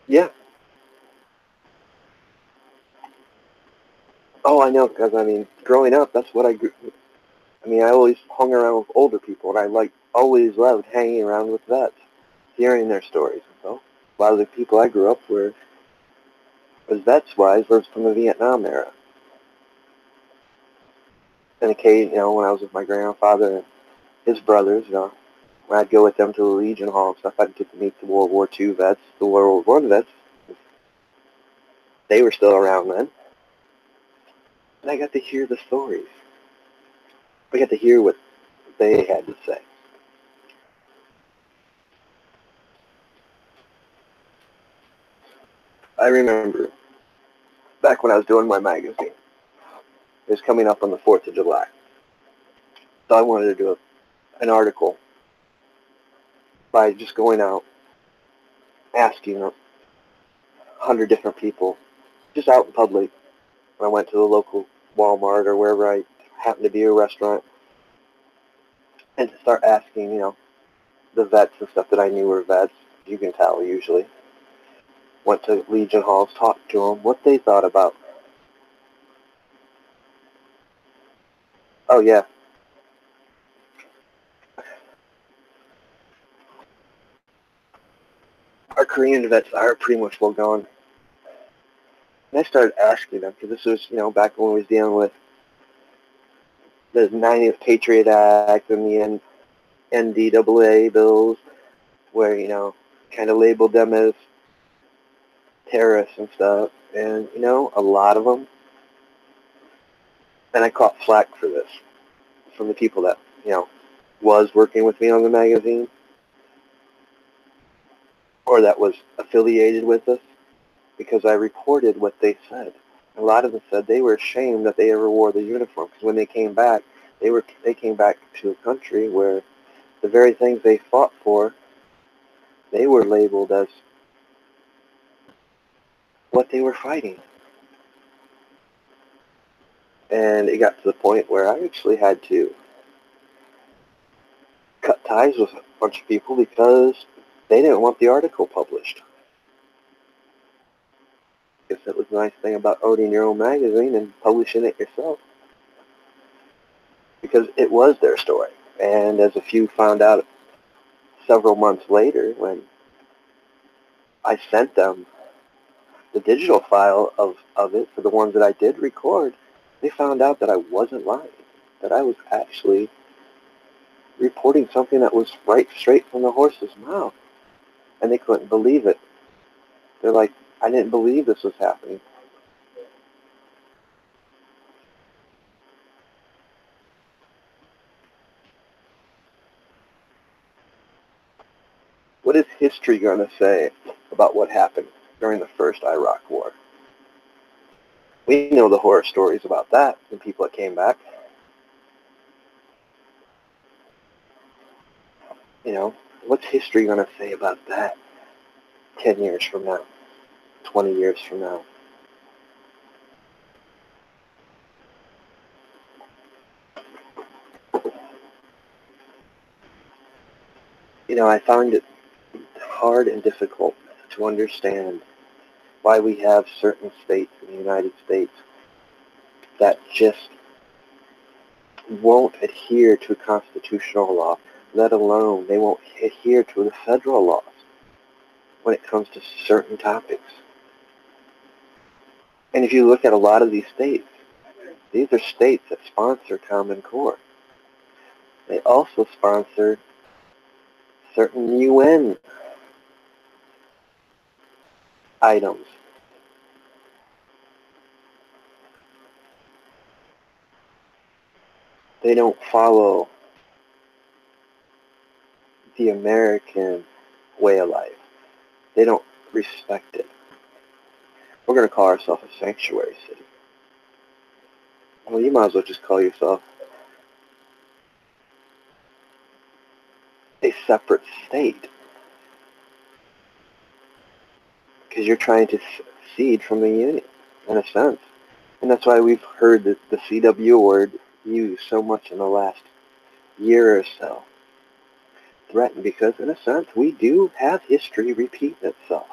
Yeah. Oh, I know, because, growing up, that's what I always hung around with older people, and I always loved hanging around with vets. hearing their stories. So a lot of the people I grew up with, as vets-wise, was from the Vietnam era. And occasionally, when I was with my grandfather and his brothers, when I'd go with them to the Legion Hall and stuff, I'd get to meet the World War II vets, the World War I vets. They were still around then. And I got to hear the stories. I got to hear what they had to say. I remember back when I was doing my magazine, it was coming up on the 4th of July. So I wanted to do an article by just going out, asking 100 different people, just out in public. When I went to the local Walmart or wherever I happened to be, a restaurant, and to start asking, the vets and stuff that I knew were vets. You can tell usually. Went to Legion Halls, talked to them, what they thought about. Oh yeah, our Korean vets are pretty much well gone. And I started asking them, because this was, back when we was dealing with the 90th Patriot Act and the NDAA bills, where, kind of labeled them as terrorists and stuff. And, a lot of them, and I caught flack for this from the people that, was working with me on the magazine or that was affiliated with us, because I reported what they said. A lot of them said they were ashamed that they ever wore the uniform, because when they came back, they came back to a country where the very things they fought for, they were labeled as what they were fighting. And it got to the point where I actually had to cut ties with a bunch of people because they didn't want the article published. I guess that was the nice thing about owning your own magazine and publishing it yourself, because it was their story. And as a few found out several months later, when I sent them the digital file of it for the ones that I did record, they found out that I wasn't lying, that I was actually reporting something that was right straight from the horse's mouth. And they couldn't believe it. They're like, I didn't believe this was happening. What is history going to say about what happened during the first Iraq War? We know the horror stories about that, the people that came back. What's history going to say about that 10 years from now, 20 years from now? I found it hard and difficult to understand why we have certain states in the United States that just won't adhere to a constitutional law, let alone they won't adhere to the federal laws when it comes to certain topics. And if you look at a lot of these states, these are states that sponsor Common Core. They also sponsor certain UN items. They don't follow the American way of life. They don't respect it. We're going to call ourselves a sanctuary city. Well, you might as well just call yourself a separate state, because you're trying to secede from the Union, in a sense. And that's why we've heard the CW word used so much in the last year or so. Threatened, because in a sense we do have history repeat itself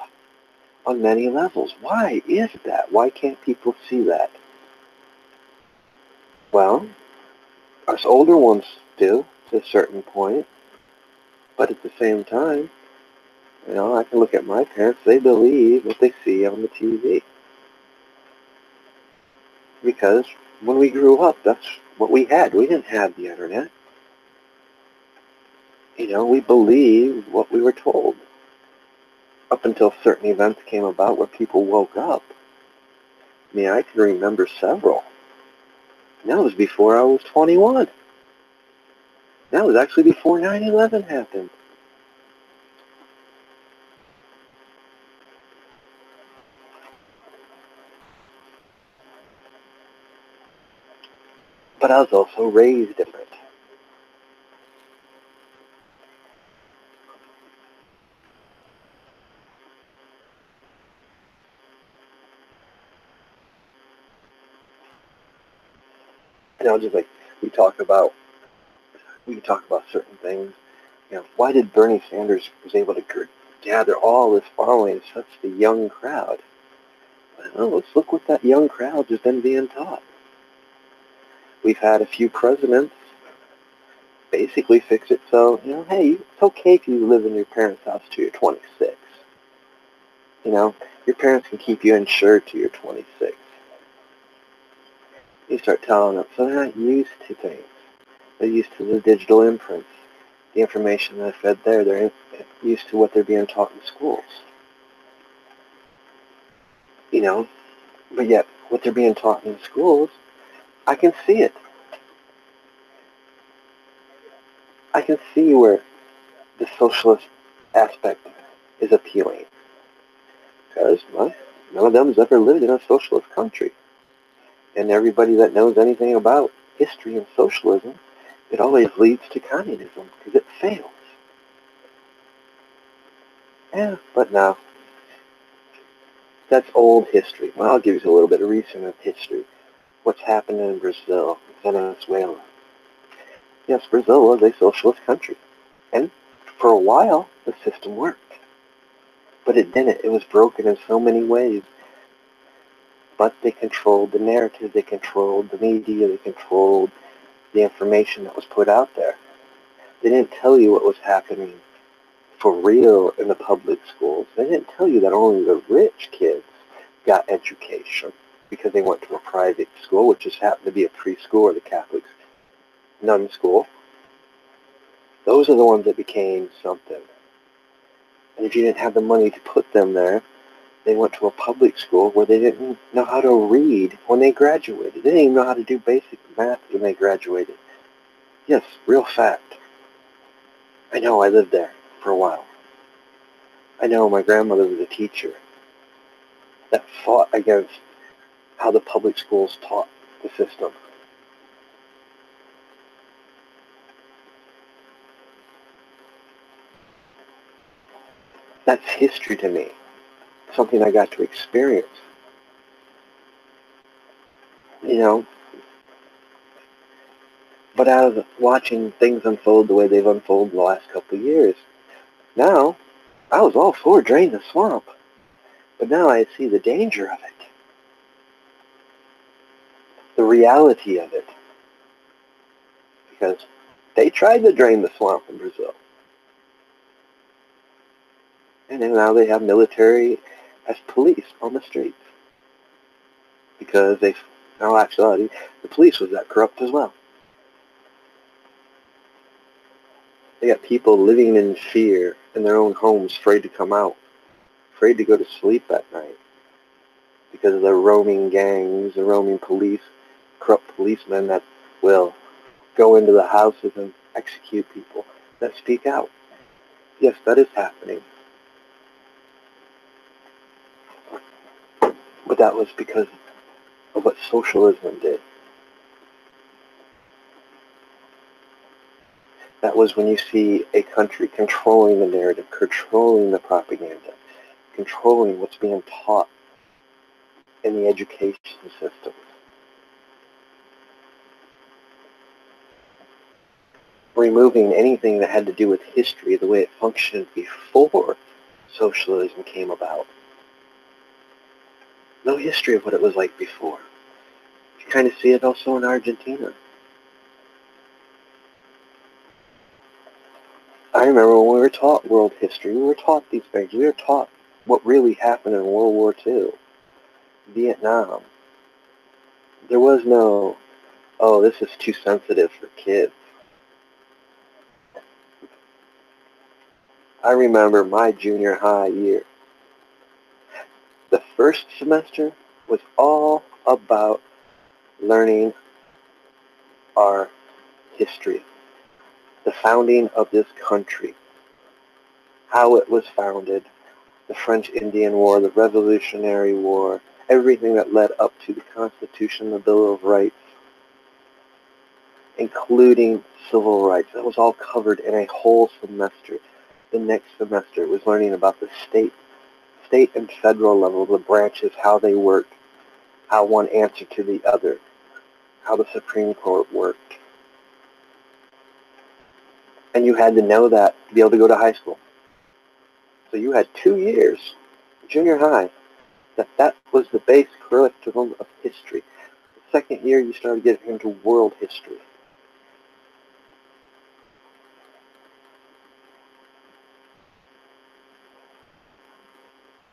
on many levels. Why is that? Why can't people see that? Well, us older ones do, to a certain point, but at the same time, You know, I can look at my parents. They believe what they see on the TV. Because when we grew up, that's what we had. We didn't have the internet. You know, we believed what we were told. Up until certain events came about where people woke up. I mean, I can remember several. And that was before I was 21. That was actually before 9/11 happened. But I was also raised different. You know, just like we talk about, we can talk about certain things. You know, why did Bernie Sanders was able to gather all this following in such a young crowd? Well, let's look what that young crowd has been being taught. We've had a few presidents basically fix it so, you know, hey, it's okay if you live in your parents' house till you're 26. You know, your parents can keep you insured till you're 26. You start telling them, so they're not used to things. They're used to the digital imprints, the information that's fed there. They're used to what they're being taught in schools. You know, but yet what they're being taught in schools, I can see it. I can see where the socialist aspect is appealing. Because, well, none of them has ever lived in a socialist country. And everybody that knows anything about history and socialism, it always leads to communism because it fails. Yeah, but no, that's old history. Well, I'll give you a little bit of recent history. What's happened in Brazil, Venezuela. Yes, Brazil was a socialist country. And for a while, the system worked. But it didn't. It was broken in so many ways. But they controlled the narrative. They controlled the media. They controlled the information that was put out there. They didn't tell you what was happening for real in the public schools. They didn't tell you that only the rich kids got education because they went to a private school, which just happened to be a preschool or the Catholic nun school. Those are the ones that became something. And if you didn't have the money to put them there, they went to a public school where they didn't know how to read when they graduated. They didn't even know how to do basic math when they graduated. Yes, real fact. I know I lived there for a while. I know my grandmother was a teacher that fought against how the public schools taught the system. That's history to me, something I got to experience. You know, but out of watching things unfold the way they've unfolded the last couple of years, now I was all for drain the swamp, but now I see the danger of it, the reality of it, because they tried to drain the swamp in Brazil, and then now they have military as police on the streets because they, in actuality, the police was that corrupt as well. They got people living in fear in their own homes, afraid to come out, afraid to go to sleep at night because of the roaming gangs, the roaming police, corrupt policemen that will go into the houses and execute people that speak out. Yes, that is happening. But that was because of what socialism did. That was when you see a country controlling the narrative, controlling the propaganda, controlling what's being taught in the education system. Removing anything that had to do with history, the way it functioned before socialism came about. No history of what it was like before. You kind of see it also in Argentina. I remember when we were taught world history, we were taught these things. We were taught what really happened in World War II, Vietnam. There was no, oh, this is too sensitive for kids. I remember my junior high year. The first semester was all about learning our history, the founding of this country, how it was founded, the French Indian War, the Revolutionary War, everything that led up to the Constitution, the Bill of Rights, including civil rights. That was all covered in a whole semester. The next semester was learning about the state and federal level, the branches, how they work, how one answered to the other, how the Supreme Court worked. And you had to know that to be able to go to high school. So you had 2 years, junior high, that was the base curriculum of history. The second year you started getting into world history.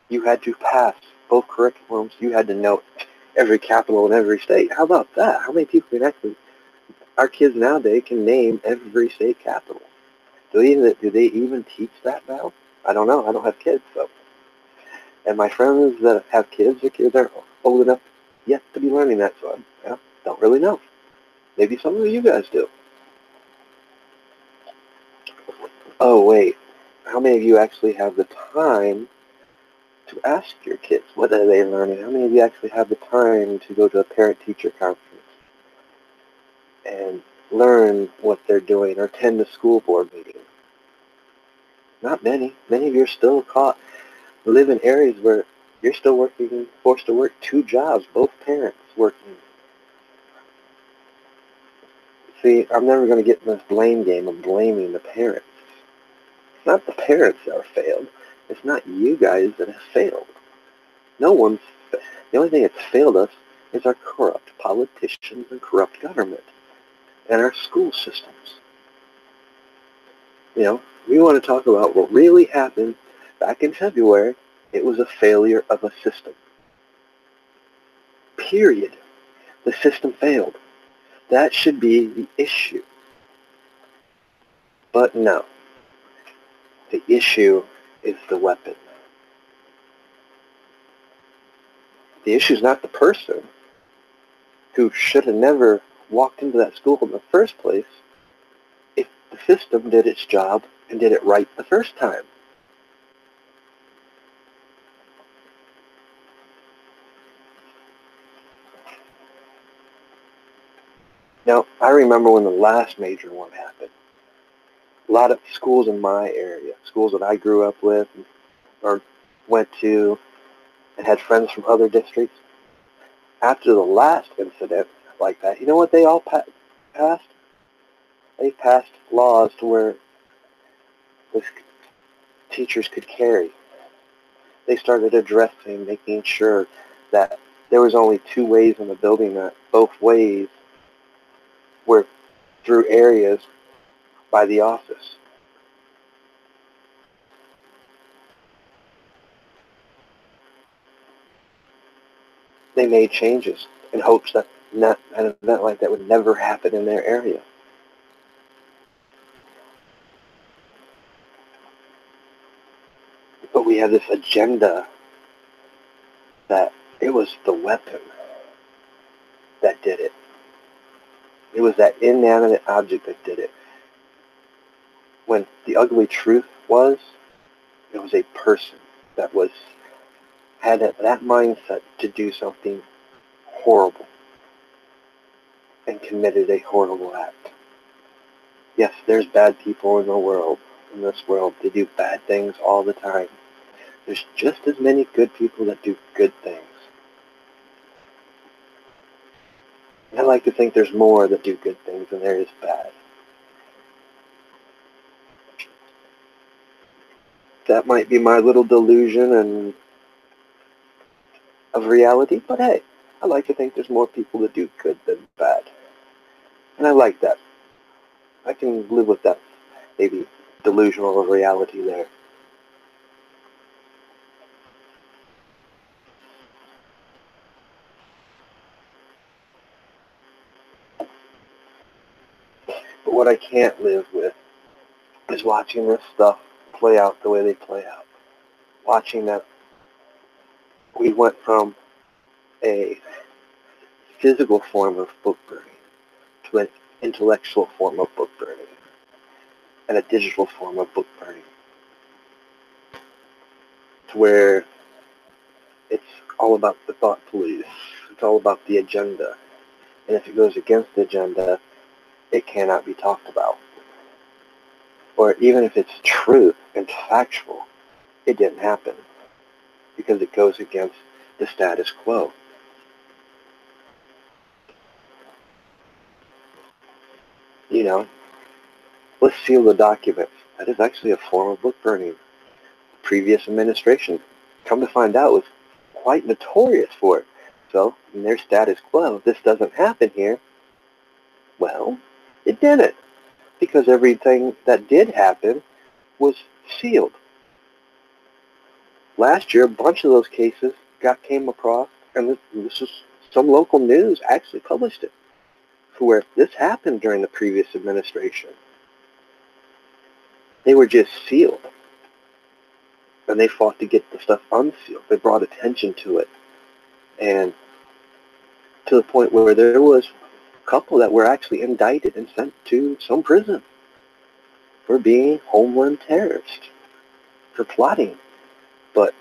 You had to pass both curriculums. You had to know every capital in every state. How about that? How many people can actually, our kids nowadays can name every state capital? Do they even teach that now? I don't know. I don't have kids, so. And my friends that have kids, their kids aren't old enough yet to be learning that, so I don't really know. Maybe some of you guys do. Oh, wait. How many of you actually have the time to ask your kids what are they learning? How many of you actually have the time to go to a parent-teacher conference and learn what they're doing or attend a school board meeting? Not many. Many of you are still live in areas where you're still forced to work 2 jobs, both parents working. See, I'm never going to get in this blame game of blaming the parents. It's not the parents that are failed. It's not you guys that have failed. The only thing that's failed us is our corrupt politicians and corrupt government and our school systems. You know, we want to talk about what really happened back in February. It was a failure of a system. Period. The system failed. That should be the issue. But no. The issue is the weapon. The issue is not the person who should have never walked into that school in the first place if the system did its job and did it right the first time. Now, I remember when the last major one happened. A lot of schools in my area, schools that I grew up with or went to and had friends from other districts, after the last incident like that, you know what they all passed? They passed laws to where the teachers could carry. They started addressing, making sure that there was only 2 ways in the building, that both ways were through areas by the office. They made changes in hopes that an event like that would never happen in their area. But we have this agenda that it was the weapon that did it. It was that inanimate object that did it. When the ugly truth was, it was a person that had that mindset to do something horrible and committed a horrible act. Yes, there's bad people in this world. They do bad things all the time. There's just as many good people that do good things. I like to think there's more that do good things than there is bad. That might be my little delusion and of reality, but hey, I like to think there's more people that do good than bad. And I like that. I can live with that, maybe delusional of reality there. But what I can't live with is watching this stuff play out the way they play out. Watching that we went from a physical form of book burning to an intellectual form of book burning and a digital form of book burning, to where it's all about the thought police. It's all about the agenda. And if it goes against the agenda, it cannot be talked about. Or even if it's true and factual, it didn't happen because it goes against the status quo. You know, let's seal the documents. That is actually a form of book burning. The previous administration, come to find out, was quite notorious for it. So, in their status quo, if this doesn't happen here, well, it didn't. Because everything that did happen was sealed. Last year, a bunch of those cases came across, and this was some local news actually published it, for where this happened during the previous administration. They were just sealed, and they fought to get the stuff unsealed. They brought attention to it, and to the point where there was a couple that were actually indicted and sent to some prison for being homeland terrorists, for plotting. But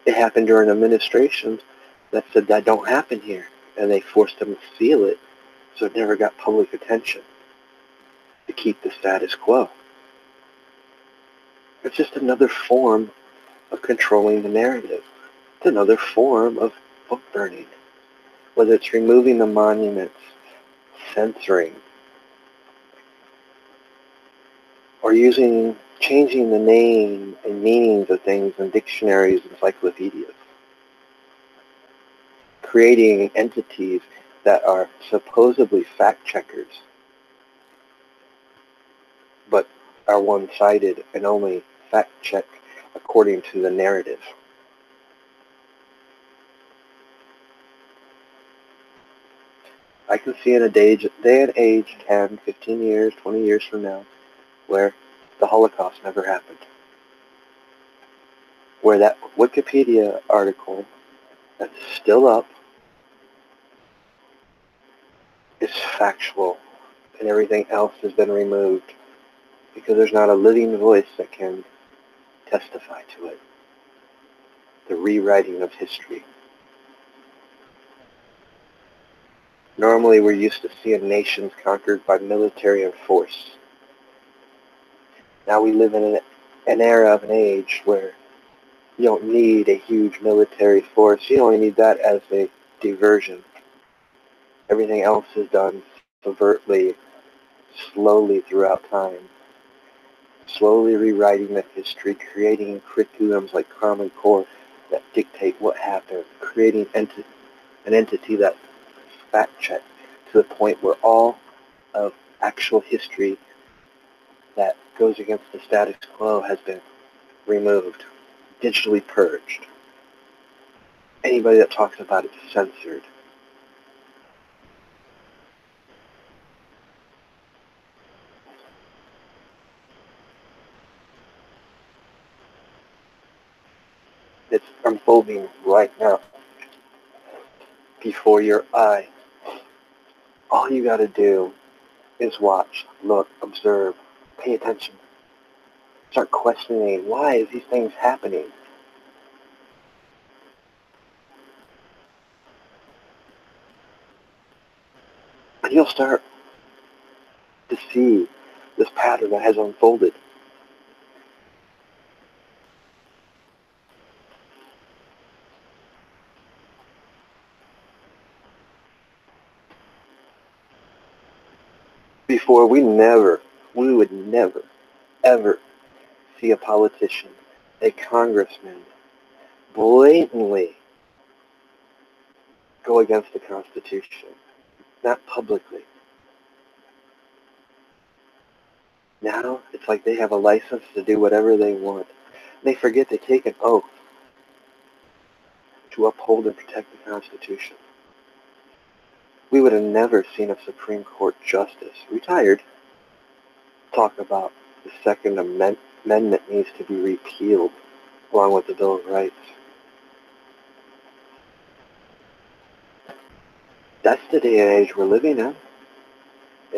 it happened during administrations that said that don't happen here, and they forced them to seal it, so it never got public attention to keep the status quo. It's just another form of controlling the narrative. It's another form of book burning, whether it's removing the monuments, censoring, or changing the name and meanings of things in dictionaries and encyclopedias, creating entities that are supposedly fact checkers, but are one-sided and only fact check according to the narrative. I can see in a day and age 10, 15 years, 20 years from now, where the Holocaust never happened. Where that Wikipedia article that's still up is factual and everything else has been removed because there's not a living voice that can testify to it. The rewriting of history. Normally we're used to seeing nations conquered by military and force. Now we live in an era of an age where you don't need a huge military force. You only need that as a diversion. Everything else is done overtly, slowly throughout time. Slowly rewriting the history, creating curriculums like Common Core that dictate what happened, creating an entity that fact check to the point where all of actual history that goes against the status quo has been removed, digitally purged. Anybody that talks about it is censored. It's unfolding right now before your eye. All you got to do is watch, look, observe, pay attention. Start questioning, why is these things happening? And you'll start to see this pattern that has unfolded. Before, we would never, ever see a politician, a congressman, blatantly go against the Constitution. Not publicly. Now it's like they have a license to do whatever they want. They forget to take an oath to uphold and protect the Constitution. We would have never seen a Supreme Court justice, retired, talk about the Second Amendment needs to be repealed along with the Bill of Rights. That's the day and age we're living in.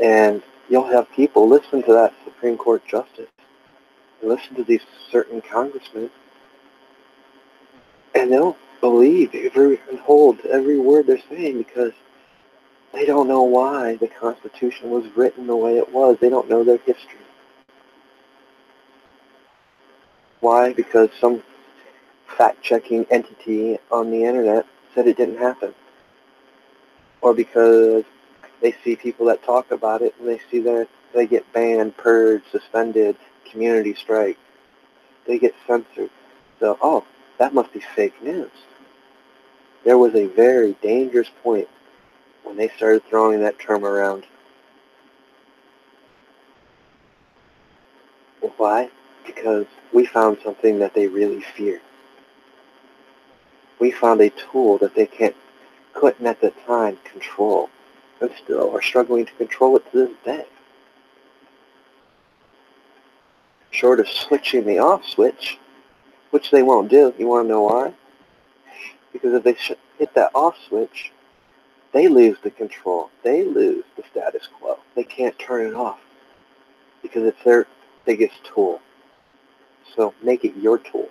And you'll have people listen to that Supreme Court justice, and listen to these certain congressmen, and they'll believe and hold every word they're saying because they don't know why the Constitution was written the way it was. They don't know their history. Why? Because some fact-checking entity on the internet said it didn't happen. Or because they see people that talk about it and they see that they get banned, purged, suspended, community strike. They get censored. So, oh, that must be fake news. There was a very dangerous point when they started throwing that term around. Why? Because we found something that they really fear. We found a tool that they couldn't at the time control, and still are struggling to control it to this day. Short of switching the off switch, which they won't do. You want to know why? Because if they hit that off switch, they lose the control. They lose the status quo. They can't turn it off because it's their biggest tool. So make it your tool.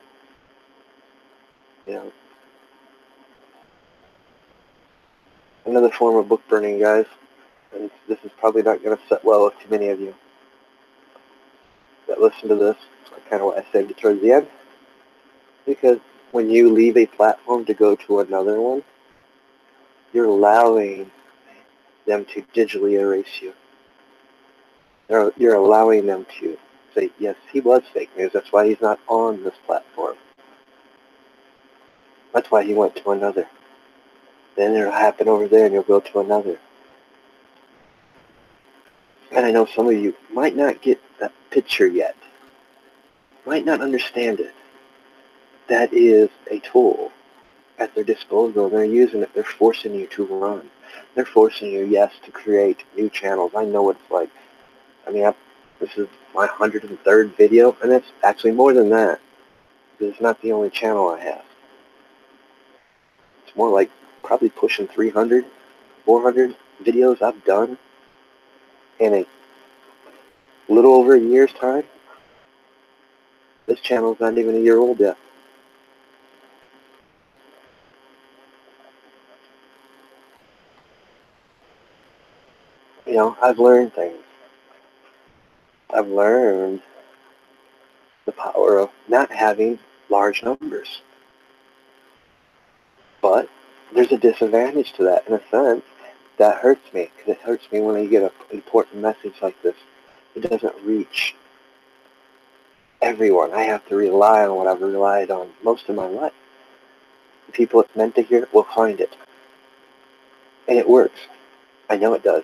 You know. Another form of book burning, guys, and this is probably not going to sit well with too many of you that listen to this. Kind of what I saved it towards the end. Because when you leave a platform to go to another one, you're allowing them to digitally erase you. You're allowing them to say, yes, he was fake news. That's why he's not on this platform. That's why he went to another. Then it'll happen over there and you'll go to another. And I know some of you might not get that picture yet. Might not understand it. That is a tool at their disposal. They're using it. They're forcing you to run. They're forcing you, yes, to create new channels. I know what it's like. I mean, this is my 103rd video, and it's actually more than that. It's not the only channel I have. It's more like probably pushing 300, 400 videos I've done in a little over a year's time. This channel's not even a year old yet. You know, I've learned things. I've learned the power of not having large numbers. But there's a disadvantage to that. In a sense, that hurts me. Because it hurts me when I get an important message like this. It doesn't reach everyone. I have to rely on what I've relied on most of my life. The people it's meant to hear will find it. And it works. I know it does.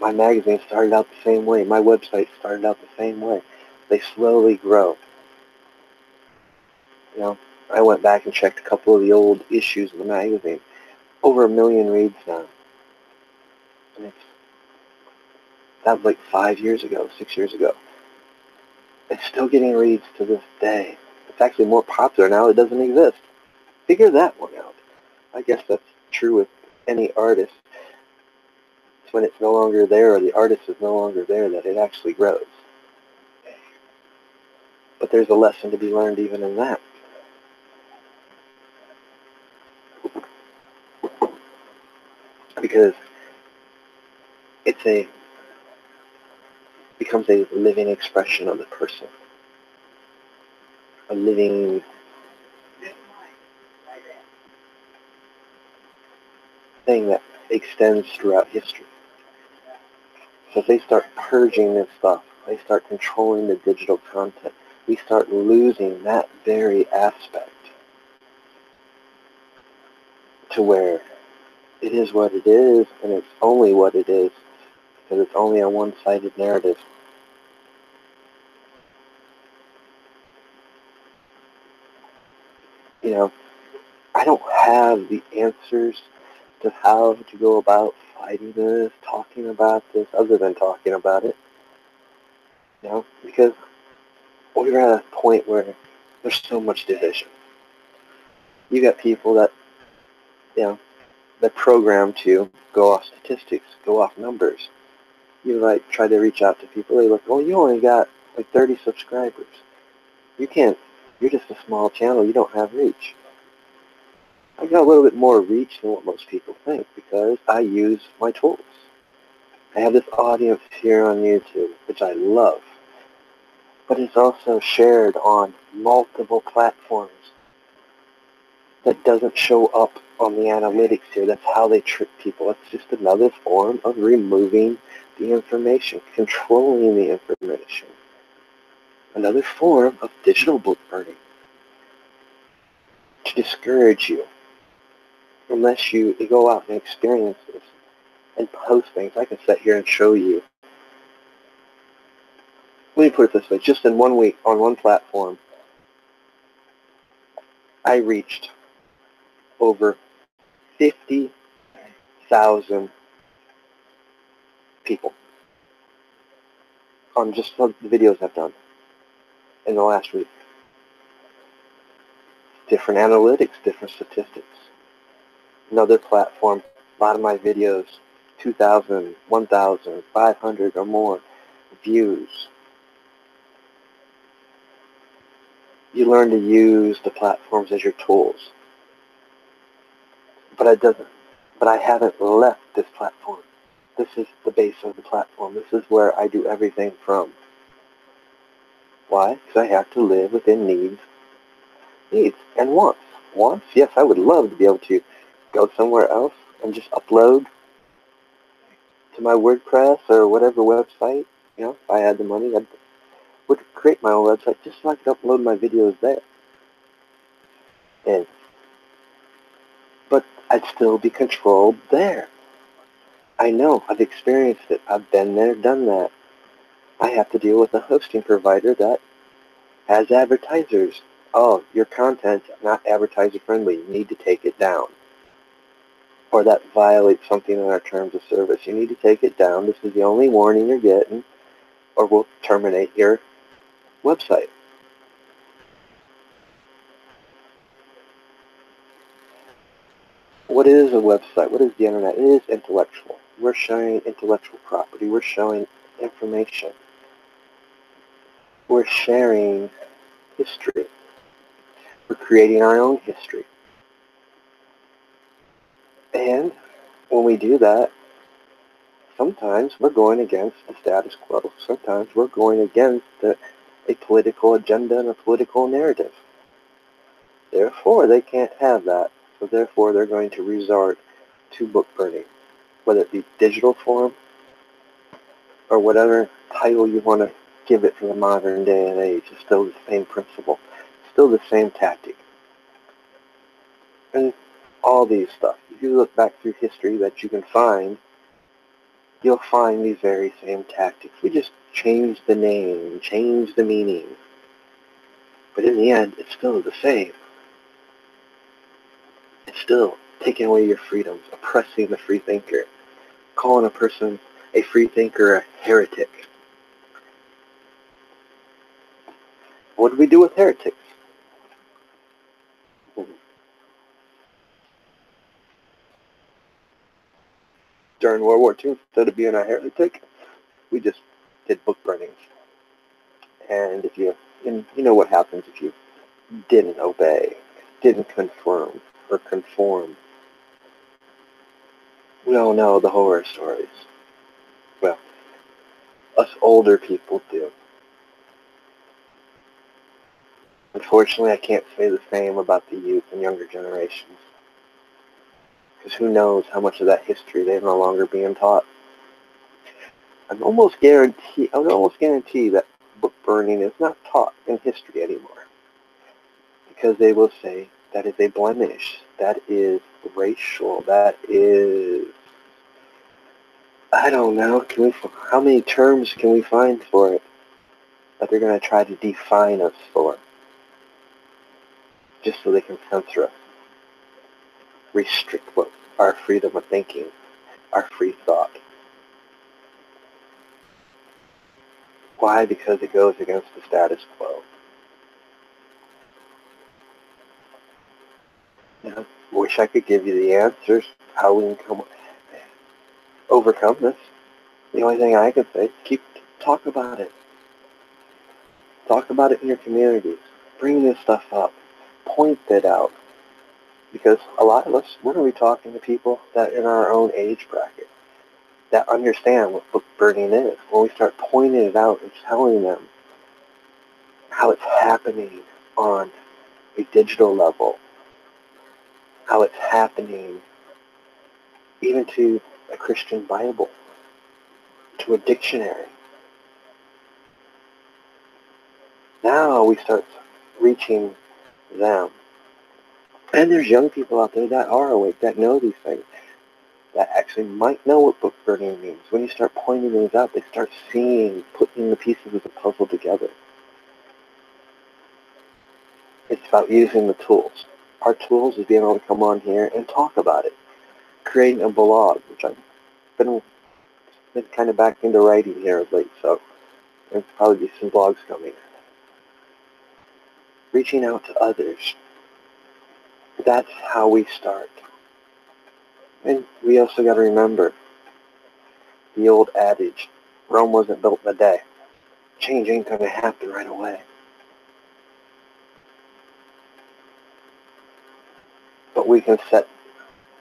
My magazine started out the same way. My website started out the same way. They slowly grow. You know, I went back and checked a couple of the old issues of the magazine. Over 1 million reads now. And that was like 5 years ago, 6 years ago. It's still getting reads to this day. It's actually more popular now. It doesn't exist. Figure that one out. I guess that's true with any artist. It's when it's no longer there or the artist is no longer there that it actually grows. But there's a lesson to be learned even in that. Because it becomes a living expression of the person. A living thing that extends throughout history. So if they start purging this stuff, they start controlling the digital content, we start losing that very aspect to where it is what it is, and it's only what it is because it's only a one-sided narrative. You know, I don't have the answers to how to go about fighting this, talking about this, other than talking about it. You know, because we're at a point where there's so much division. You got people that, you know, they're programmed to go off statistics, go off numbers. You like try to reach out to people, they look, oh, you only got like 30 subscribers. You can't, you're just a small channel, you don't have reach. I got a little bit more reach than what most people think because I use my tools. I have this audience here on YouTube, which I love, but it's also shared on multiple platforms that doesn't show up on the analytics here. That's how they trick people. It's just another form of removing the information, controlling the information. Another form of digital book burning to discourage you unless you go out and experience this and post things. I can sit here and show you. Let me put it this way. Just in 1 week on one platform, I reached over 50,000 people on just the videos I've done in the last week. Different analytics, different statistics. Another platform, a lot of my videos, 2,000, 1,000, 500 or more views. You learn to use the platforms as your tools. But I haven't left this platform. This is the base of the platform. This is where I do everything from. Why? Because I have to live within needs and wants. Wants? Yes, I would love to be able to go somewhere else and just upload to my Wordpress or whatever website. You know, if I had the money, I would create my own website just so I could upload my videos there. But I'd still be controlled there. I know. I've experienced it. I've been there, done that. I have to deal with a hosting provider that has advertisers. Oh, your content's not advertiser friendly. You need to take it down. Or that violates something in our terms of service. You need to take it down. This is the only warning you're getting, or we'll terminate your website. What is a website? What is the internet? It is intellectual. We're sharing intellectual property. We're showing information. We're sharing history. We're creating our own history. And when we do that, sometimes we're going against the status quo. Sometimes we're going against a political agenda and a political narrative. Therefore, they can't have that. So therefore, they're going to resort to book burning, whether it be digital form or whatever title you want to give it for the modern day and age. It's still the same principle, still the same tactic. And all these stuff, if you look back through history that you can find, you'll find these very same tactics. We just change the name, change the meaning. But in the end, it's still the same. It's still taking away your freedoms, oppressing the free thinker, calling a person a free thinker a heretic. What do we do with heretics? During World War II, instead of being a heretic, we just did book burnings. And you know what happens if you didn't obey, didn't confirm or conform. We all know the horror stories. Well, us older people do. Unfortunately, I can't say the same about the youth and younger generations. Because who knows how much of that history they're no longer being taught. I can almost guarantee that book burning is not taught in history anymore. Because they will say that is a blemish, that is racial, that is I don't know. How many terms can we find for it that they're going to try to define us for, just so they can censor us, restrict our freedom of thinking, our free thought? Why? Because it goes against the status quo. Wish I could give you the answers how we can overcome this. The only thing I can say is talk about it. Talk about it in your communities. Bring this stuff up. Point it out. Because a lot of us, we're going to be talking to people that in our own age bracket that understand what book burning is. When we start pointing it out and telling them how it's happening on a digital level, how it's happening even to a Christian Bible, to a dictionary. Now we start reaching them. And there's young people out there that are awake, that know these things, that actually might know what book burning means. When you start pointing things out, they start seeing, putting the pieces of the puzzle together. It's about using the tools. Our tools is being able to come on here and talk about it. Creating a blog, which I've been kind of back into writing here of late, so there's probably be some blogs coming. Reaching out to others. That's how we start. And we also got to remember the old adage, Rome wasn't built in a day. Change ain't going to happen right away. But we can set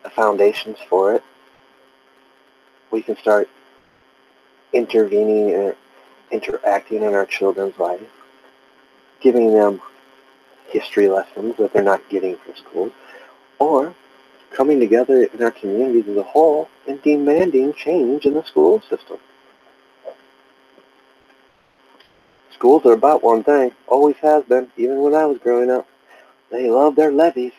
the foundations for it. We can start intervening and interacting in our children's life, giving them history lessons that they're not getting from school, or coming together in our communities as a whole and demanding change in the school system. Schools are about one thing, always has been, even when I was growing up. They love their levies.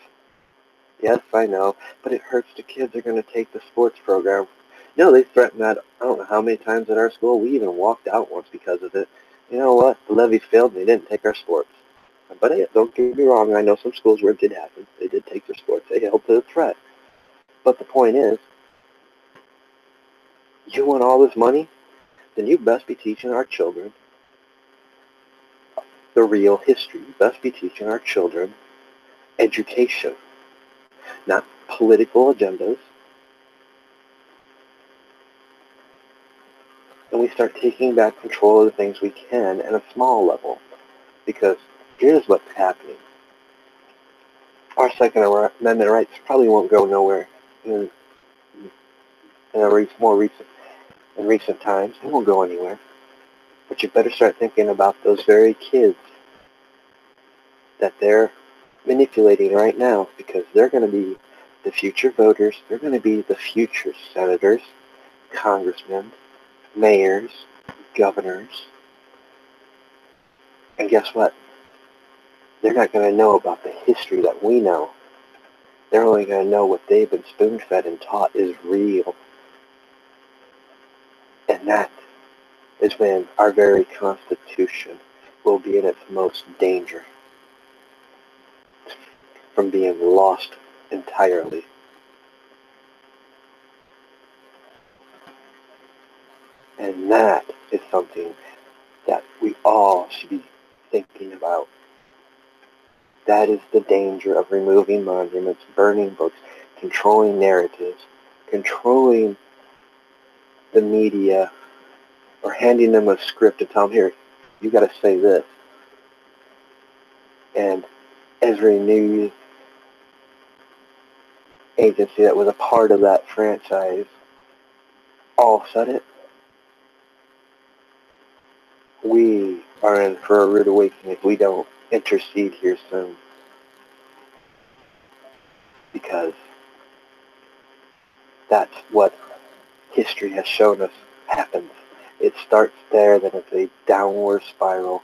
Yes, I know, but it hurts the kids that are going to take the sports program. They threatened that, I don't know how many times at our school. We even walked out once because of it. You know what? The levies failed and they didn't take our sports. But hey, don't get me wrong, I know some schools where it did happen. They did take their sports. They held to the threat. But the point is, you want all this money? Then you best be teaching our children the real history. You best be teaching our children education, not political agendas. And we start taking back control of the things we can at a small level. Because here's what's happening. Our Second Amendment rights probably won't go nowhere in recent times. They won't go anywhere. But you better start thinking about those very kids that they're manipulating right now, because they're going to be the future voters. They're going to be the future senators, congressmen, mayors, governors. And guess what? They're not going to know about the history that we know. They're only going to know what they've been spoon-fed and taught is real. And that is when our very Constitution will be in its most danger from being lost entirely. And that is something that we all should be thinking about. That is the danger of removing monuments, burning books, controlling narratives, controlling the media, or handing them a script and tell them, here, you got to say this. And every news agency that was a part of that franchise all said it. We are in for a rude awakening if we don't intercede here soon. Because that's what history has shown us happens. It starts there, then it's a downward spiral.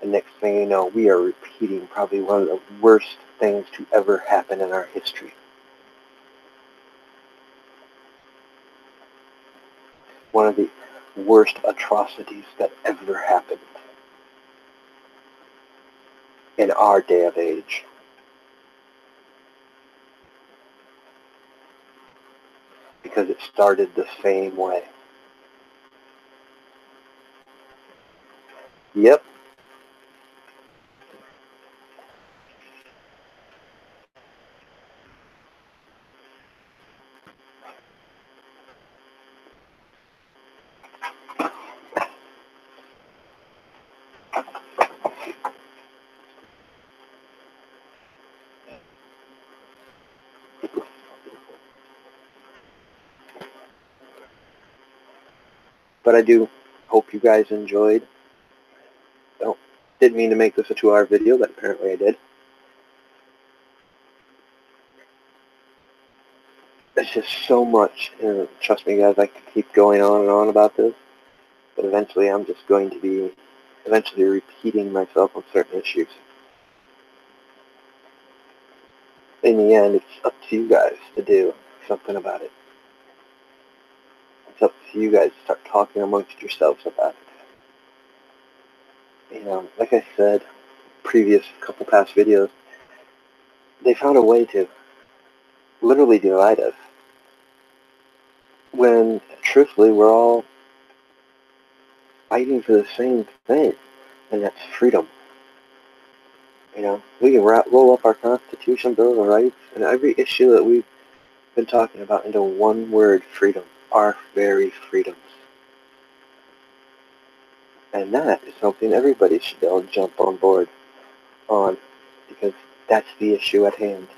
And next thing you know, we are repeating probably one of the worst things to ever happen in our history. one of the worst atrocities that ever happened in our day of age. Because it started the same way. Yep. But I do hope you guys enjoyed. Didn't mean to make this a 2-hour video, but apparently I did. It's just so much, and trust me guys, I could keep going on and on about this, but eventually I'm just going to be repeating myself on certain issues. In the end, it's up to you guys to do something about it. It's up to you guys to start talking amongst yourselves about it. You know, like I said, previous couple past videos, they found a way to literally divide us when, truthfully, we're all fighting for the same thing, and that's freedom. You know, we can roll up our Constitution, Bill of Rights, and every issue that we've been talking about into one word: freedom. Our very freedoms. And that is something everybody should be able to jump on board on, because that's the issue at hand.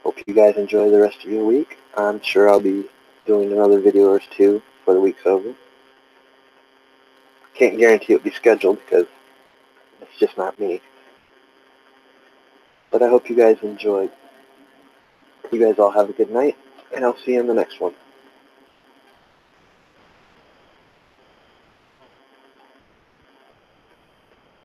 Hope you guys enjoy the rest of your week. I'm sure I'll be doing another video or two before the week's over. Can't guarantee it'll be scheduled because it's just not me. But I hope you guys enjoyed. You guys all have a good night, and I'll see you in the next one.